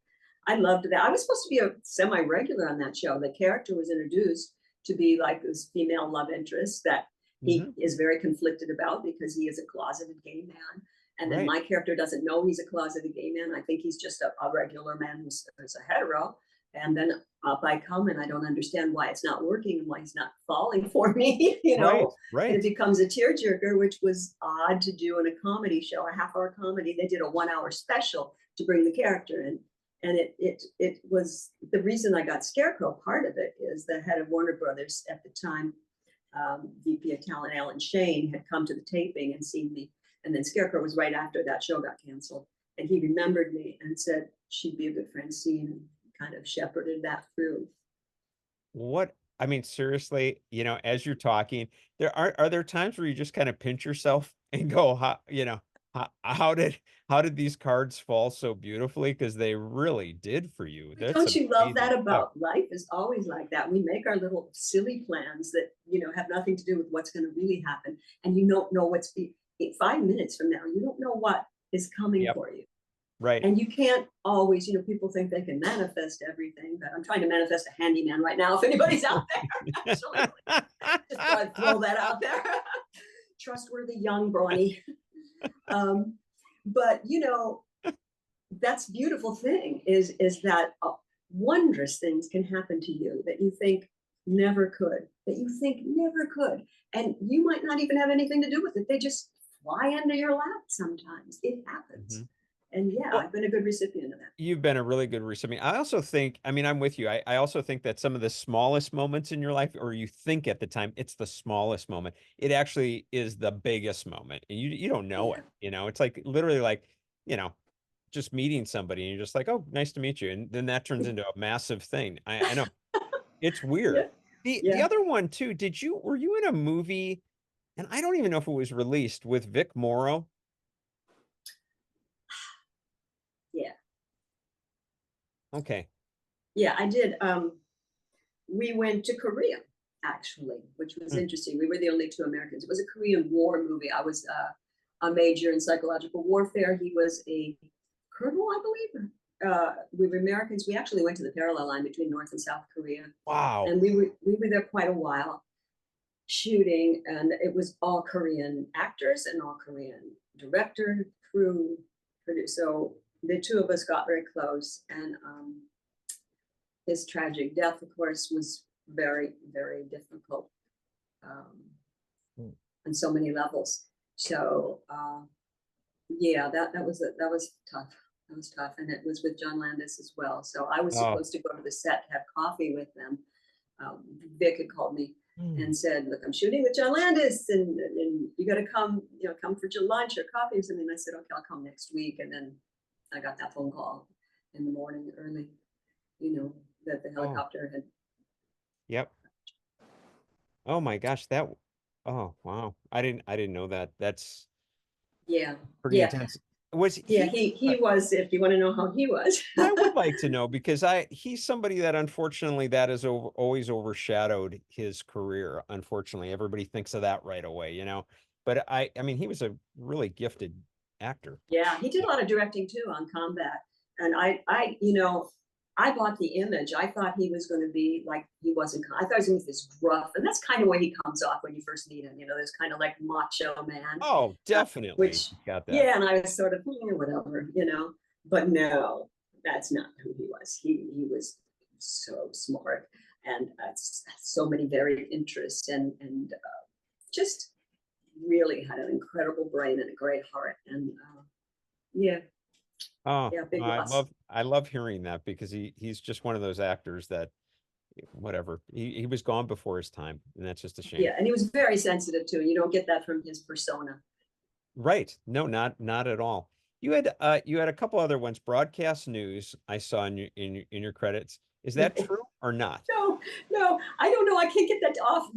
I loved that. I was supposed to be a semi-regular on that show. The character was introduced to be like this female love interest that he hmm. is very conflicted about because he is a closeted gay man. And then Right. my character doesn't know he's a closeted gay man. I think he's just a regular man who's a hetero. And then up I come and I don't understand why it's not working and why he's not falling for me, Right. And it Right. becomes a tearjerker, which was odd to do in a comedy show, a half-hour comedy. They did a 1 hour special to bring the character in. And it was the reason I got Scarecrow. Part of it is the head of Warner Brothers at the time, VP of Talent Alan Shane, had come to the taping and seen me. And then Scarecrow was right after that show got canceled. And he remembered me and said she'd be a good Francine and kind of shepherded that through. What I mean, seriously, you know, as you're talking, are there times where you just kind of pinch yourself and go, how, you know, how did these cards fall so beautifully? Because they really did for you. But That's don't you love amazing that stuff. about life is always like that. We make our little silly plans that, have nothing to do with what's going to really happen. And you don't know what's 5 minutes from now, you don't know what is coming Yep. for you. Right. And you can't always, people think they can manifest everything, but I'm trying to manifest a handyman right now. If anybody's out there, actually, just thought I'd throw that out there. Trustworthy young Brawny. But that's beautiful thing is that wondrous things can happen to you that you think never could, and you might not even have anything to do with it. They just fly into your lap sometimes. It happens. Mhm. And yeah, Well, I've been a good recipient of that. you've been a really good recipient. I also think, I mean, I'm with you. I also think that some of the smallest moments in your life, or you think at the time it's the smallest moment, it actually is the biggest moment. And you don't know Yeah. it, it's like literally like, you know, just meeting somebody and you're just like, oh, nice to meet you. And then that turns into a massive thing. I know. It's Yeah. weird. The Yeah. other one too, were you in a movie, and I don't even know if it was released, with Vic Morrow? Yeah. Okay. Yeah, I did. We went to Korea actually, which was Hmm. interesting. We were the only two Americans. It was a Korean War movie. I was a major in psychological warfare. He was a colonel, I believe. We were Americans. We actually went to the parallel line between North and South Korea, Wow. and we were there quite a while shooting, and it was all Korean actors and all Korean director, crew, producer. So the two of us got very close, and his tragic death, of course, was very, very difficult um, Hmm. on so many levels. So yeah, that was tough. That was tough, and it was with John Landis as well. So I was Oh. supposed to go to the set to have coffee with them. Vic had called me Hmm. and said, "Look, I'm shooting with John Landis, and you got to come, come for lunch or coffee or something." And I said, "Okay, I'll come next week." And then I got that phone call in the morning early, that the Oh. helicopter had. Yep. Oh my gosh, oh wow. I didn't know that. That's Yeah, pretty yeah, intense. Was yeah. he He was. If you want to know how he was. I would like to know, because he's somebody that unfortunately that has always overshadowed his career. Unfortunately, everybody thinks of that right away, But I mean, he was a really gifted actor. Yeah, he did a lot of directing too on Combat, and I bought the image. I thought he was going to be like he wasn't. I thought he was going to be this gruff, and that's kind of where he comes off when you first meet him. This kind of like macho man, Oh, definitely. which Got that. yeah, and I was sort of whatever, but no, that's not who he was. He was so smart and so many varied interests and just really had an incredible brain and a great heart and yeah. Oh, Yeah, big I loss. love hearing that, because he's just one of those actors that whatever. He was gone before his time, and that's just a shame. Yeah, and he was very sensitive too. You don't get that from his persona. Right. No, not at all. You had a couple other ones. Broadcast news I saw in your credits. Is that No, true or not? no, no. I don't know. I can't get that off.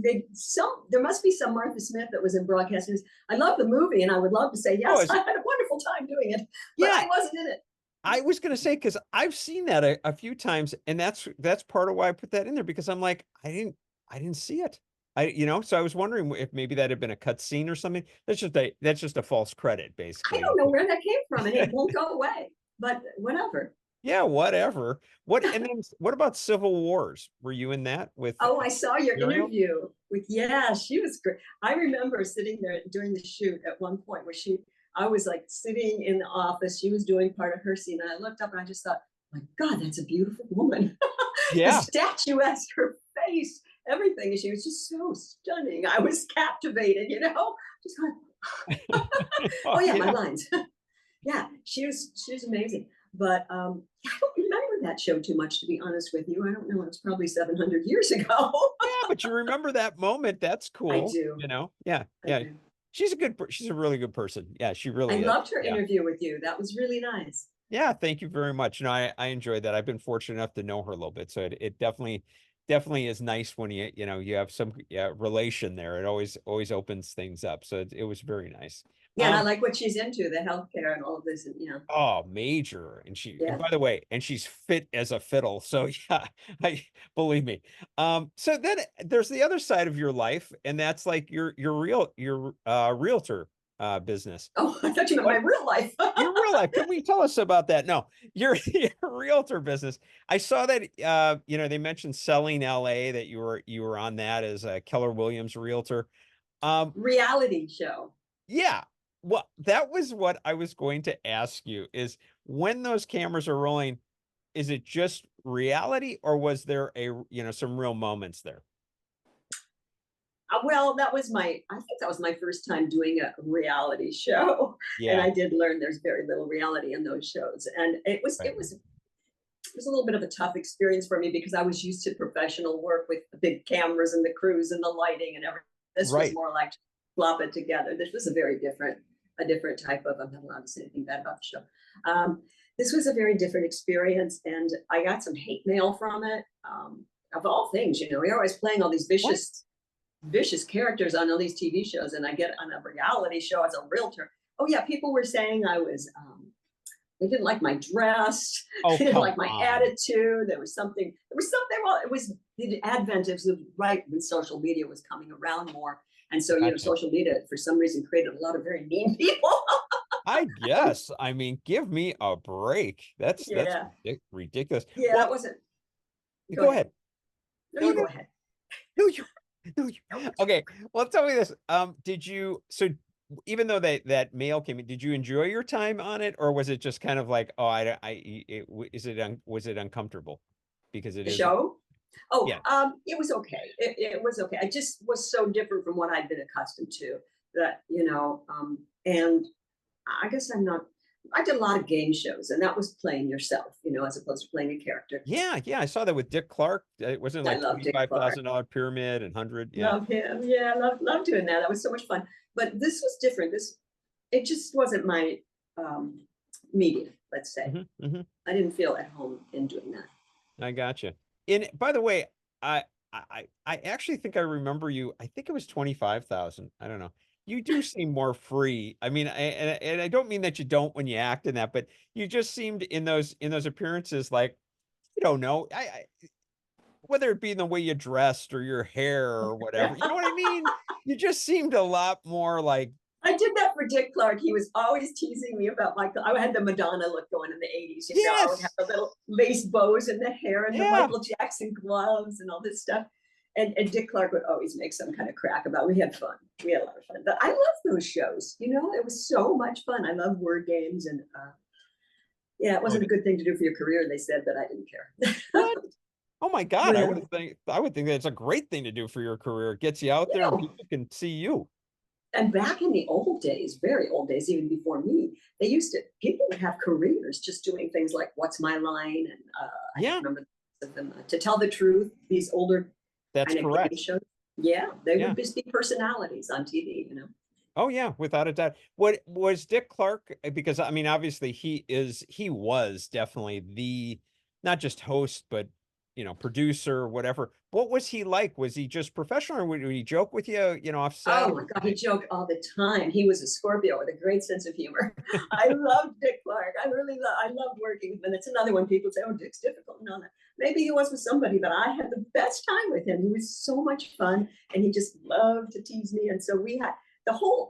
There must be some Martha Smith that was in broadcast news. I love the movie, and I would love to say Oh, yes. I had a wonderful time doing it, but yeah. I wasn't in it. I was gonna say, because I've seen that a few times, and that's part of why I put that in there, because I'm like, I didn't see it. So I was wondering if maybe that had been a cut scene or something. That's just a false credit, I basically. don't know where that came from, and it won't go away. But whatever. Yeah, whatever. And then what about Civil Wars? Were you in that with Oh, I saw your Mariel? interview with, yeah, she was great. I remember sitting there during the shoot at one point where I was like sitting in the office. She was doing part of her scene. And I looked up and I just thought, my God, that's a beautiful woman. The Yeah. statuesque, her face, everything. And she was just so stunning. I was captivated, just going, Oh, oh yeah, my yeah. lines. Yeah, she was amazing. But I don't remember that show too much, to be honest with you. I don't know. It was probably 700 years ago. Yeah, but you remember that moment. That's I cool. do. Yeah. I Yeah. do. She's a really good person. Yeah, she I really is. loved her Yeah. interview with you. That was really nice. Yeah, thank you very much. No, I enjoyed that. I've been fortunate enough to know her a little bit, so it definitely is nice when you have some relation there. It always opens things up. So it was very nice. Yeah, and I like what she's into, the healthcare and all of this, and Oh, major. And yeah. by the way, and she's fit as a fiddle. So yeah, I believe me. So then there's the other side of your life, and that's like your realtor business. Oh, I thought you meant my What real life. your real life? Can we tell us about that? No, your realtor business. I saw that they mentioned Selling LA, that you were on that as a Keller Williams realtor. Um, Reality show. yeah. Well, that was what I was going to ask you is when those cameras are rolling, is it just reality or was there some real moments there? Well, I think that was my first time doing a reality show. And Yeah. I did learn there's very little reality in those shows. And Right. it was a little bit of a tough experience for me because I was used to professional work with the big cameras and the crews and the lighting and everything. This was Right. more like flop it together. This was a different type of, I'm not allowed to say anything bad about the show. This was a very different experience. And I got some hate mail from it. Of all things, we're always playing all these What? vicious characters on all these TV shows, and I get on a reality show as a realtor. Oh yeah, people were saying they didn't like my dress, Oh, they didn't come like my on. attitude. There was something. Well, it was the advent of right when social media was coming around more, and so Gotcha. social media for some reason created a lot of very mean people. I guess. I mean, give me a break. That's Yeah, ridiculous. yeah, that Well, wasn't. Go go ahead. ahead. No, No, you no, go ahead. no, you, no, you. Okay. Well, tell me this. So even though that mail came in, did you enjoy your time on it, or was it just kind of like, oh, was it uncomfortable? Because it The is, show. Oh, yeah. it was okay. It was okay. I just was so different from what I'd been accustomed to that, and I guess I did a lot of game shows and that was playing yourself, as opposed to playing a character. Yeah, yeah, I saw that with Dick Clark. It wasn't I like love Dick Clark. $25,000 pyramid and 100. Yeah. Love him. Yeah, love doing that. That was so much fun. But this was different. It just wasn't my um, media, let's say. Hmm. I didn't feel at home in doing that. I gotcha. And by the way, I actually think I remember you. I think it was 25,000. I don't know. You do seem more free. I mean, and I don't mean that you don't when you act in that, but you just seemed in those appearances like you don't know. Whether it be in the way you dressed or your hair or whatever. You know what I mean? You just seemed a lot more like, I did that for Dick Clark. He was always teasing me about I had the Madonna look going in the 80s. I would have yes, the little lace bows in the hair and the yeah. Michael Jackson gloves and all this stuff. And Dick Clark would always make some kind of crack about it. We had fun. We had a lot of fun. But I love those shows. It was so much fun. I love word games. And yeah, it Oh, wasn't a good thing to do for your career, they said, but I didn't care. what? Oh my God, Yeah. I would think that's a great thing to do for your career. It gets you out You there and know, people can see you. and back in the old days, very old days, even before me, people would have careers just doing things like What's My Line? And I don't Yeah, remember them. To Tell the Truth, these older that's kind of game correct. shows. Yeah, they Yeah. would just be personalities on TV. Oh yeah, without a doubt. What was Dick Clark? Because I mean, obviously he was definitely the not just host, but producer, whatever. What was he like? Was he just professional or would he joke with you, off set Oh or my God, he joked all the time. He was a Scorpio with a great sense of humor. I loved Dick Clark. I loved working with him. And it's another one people say, oh, Dick's difficult. No, no. Maybe he was with somebody, but I had the best time with him. He was so much fun and he just loved to tease me. And so we had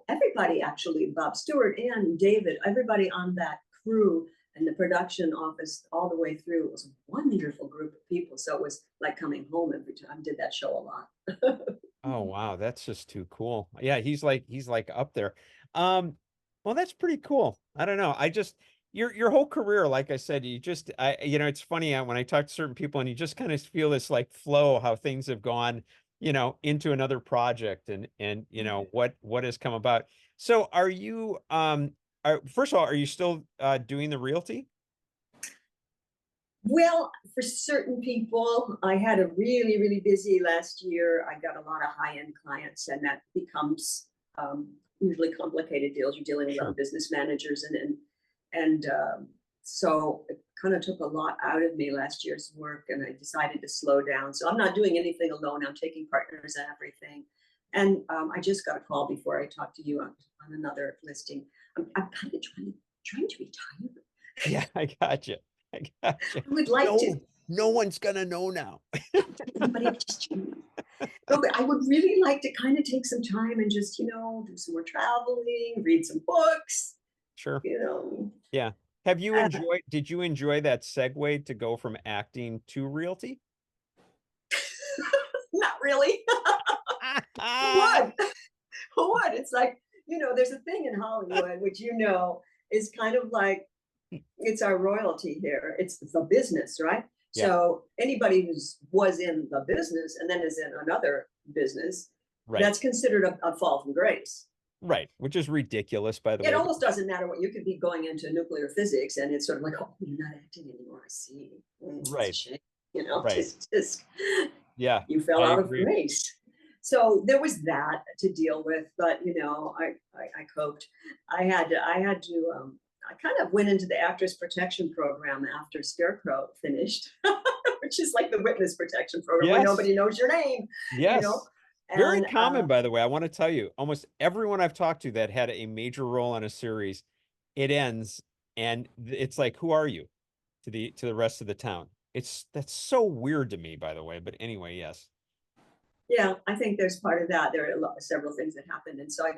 everybody actually, Bob Stewart and David, everybody on that crew and the production office all the way through. It was a wonderful group of people. So it was like coming home every time. I did that show a lot. Oh wow, that's just too cool. Yeah, he's like up there. Um, well, that's pretty cool. I don't know. I just your whole career, like I said, it's funny when I talk to certain people and you just kind of feel this like flow how things have gone, into another project and what has come about. So are you first of all, are you still doing the realty? Well, for certain people, I had a really, really busy last year. I got a lot of high-end clients, and that becomes usually complicated deals. You're dealing with other Sure. business managers and So it kind of took a lot out of me last year's work, and I decided to slow down. So I'm not doing anything alone. I'm taking partners and everything. And I just got a call before I talked to you on another listing. I'm kind of trying to retire. Yeah, I got you. I got you. I would like to. No one's gonna know now. Anybody just no, but I would really like to kind of take some time and just, do some more traveling, read some books, Sure. you Yeah. Did you enjoy that segue to go from acting to realty? Not really. Who would? Who would? It's like, there's a thing in Hollywood, which is kind of like, it's our royalty here. It's the business, right? Yeah. So anybody who was in the business and then is in another business, Right. that's considered a fall from grace. Right, which is ridiculous, by the way. It almost doesn't matter what you could be going into nuclear physics, and it's sort of like, oh, you're not acting anymore. I see. Right. It's a shame, Right. just Yeah, you fell I out agree. of grace. So there was that to deal with, but I coped. I kind of went into the actress protection program after Scarecrow finished, which is like the witness protection program where Yes. nobody knows your name. Yes. Very And, common, by the way. I want to tell you, almost everyone I've talked to that had a major role on a series, it ends and it's like, who are you to the rest of the town? That's so weird to me, by the way. But anyway, yes. Yeah, I think there's part of that. There are several things that happened, and so I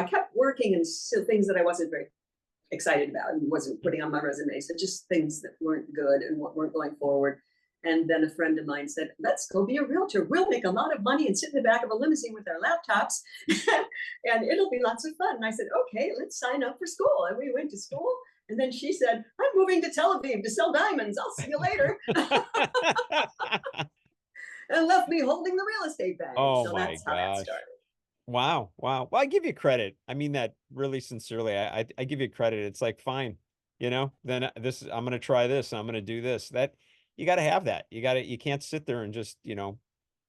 kept working in things that I wasn't very excited about and wasn't putting on my resume. So just things that weren't good and weren't going forward. And then a friend of mine said, let's go be a realtor. We'll make a lot of money and sit in the back of a limousine with our laptops and it'll be lots of fun. And I said, okay, let's sign up for school. And we went to school. And then she said, I'm moving to Tel Aviv to sell diamonds. I'll see you later. And left me holding the real estate bag. Oh so my that's how that started. Wow. Well, I give you credit. I mean that really sincerely. I give you credit. It's like, fine, then I'm going to try this. I'm going to do this. That you got to have that. You can't sit there and just,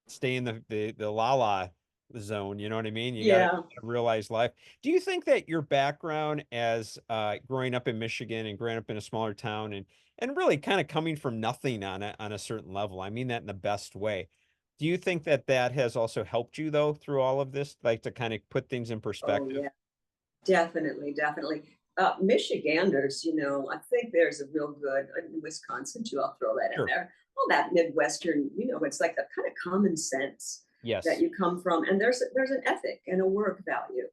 stay in the la la zone. You know what I mean? You got to realize life. Do you think that your background as growing up in Michigan and growing up in a smaller town and really kind of coming from nothing on a certain level, I mean that in the best way. Do you think that has also helped you though through all of this, like to kind of put things in perspective? Oh, yeah. Definitely. Michiganders, I think there's a real good in Wisconsin too. I'll throw that in there. All that Midwestern, it's like a kind of common sense that you come from, and there's an ethic and a work value,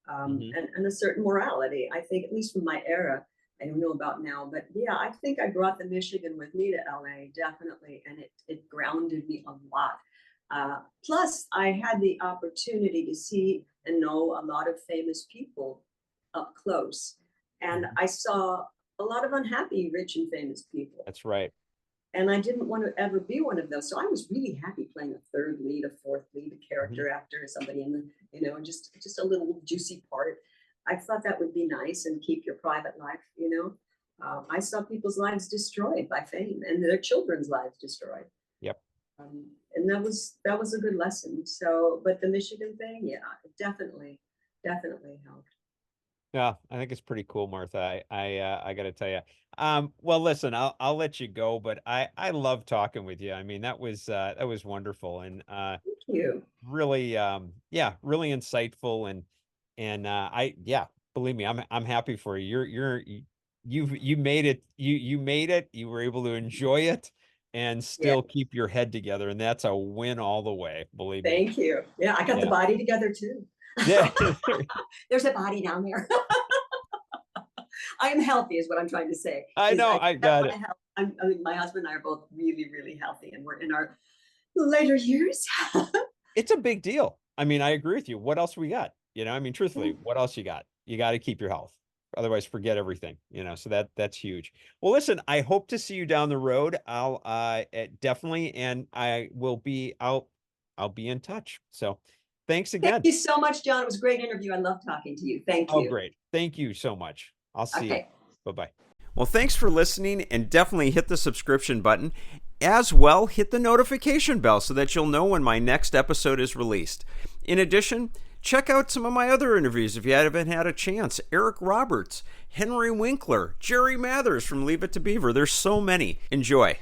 and a certain morality. I think, at least from my era. I don't know about now, but yeah, I think I brought the Michigan with me to LA, definitely, and it grounded me a lot. Plus, I had the opportunity to see and know a lot of famous people up close. And I saw a lot of unhappy, rich and famous people. That's right. And I didn't want to ever be one of those. So I was really happy playing a third lead, a fourth lead, a character actor, somebody in the, just a little juicy part. I thought that would be nice and keep your private life, I saw people's lives destroyed by fame and their children's lives destroyed. Yep. And that was a good lesson. So, but the Michigan thing, yeah, it definitely helped. Yeah, I think it's pretty cool, Martha. I got to tell you. Well, listen, I'll let you go, but I love talking with you. I mean, that was wonderful and thank you. Really, really insightful and believe me, I'm happy for you. You made it. You made it. You were able to enjoy it and still keep your head together, and that's a win all the way. Believe me. Thank you. Yeah, I got the body together too. Yeah. There's a body down there. I am healthy is what I'm trying to say. I know. I got it. My husband and I are both really, really healthy, and we're in our later years. It's a big deal. I mean, I agree with you. What else we got? I mean, truthfully, what else you got? You got to keep your health. Otherwise, forget everything, so that's huge. Well, listen, I hope to see you down the road. I'll definitely, and I'll be in touch. So thanks again. Thank you so much, John. It was a great interview. I love talking to you. Thank you. Oh, great. Thank you so much. I'll see you. Bye-bye. Well, thanks for listening, and definitely hit the subscription button. As well, hit the notification bell so that you'll know when my next episode is released. In addition, Check out some of my other interviews if you haven't had a chance. Eric Roberts, Henry Winkler, Jerry Mathers from Leave It to Beaver. There's so many. Enjoy.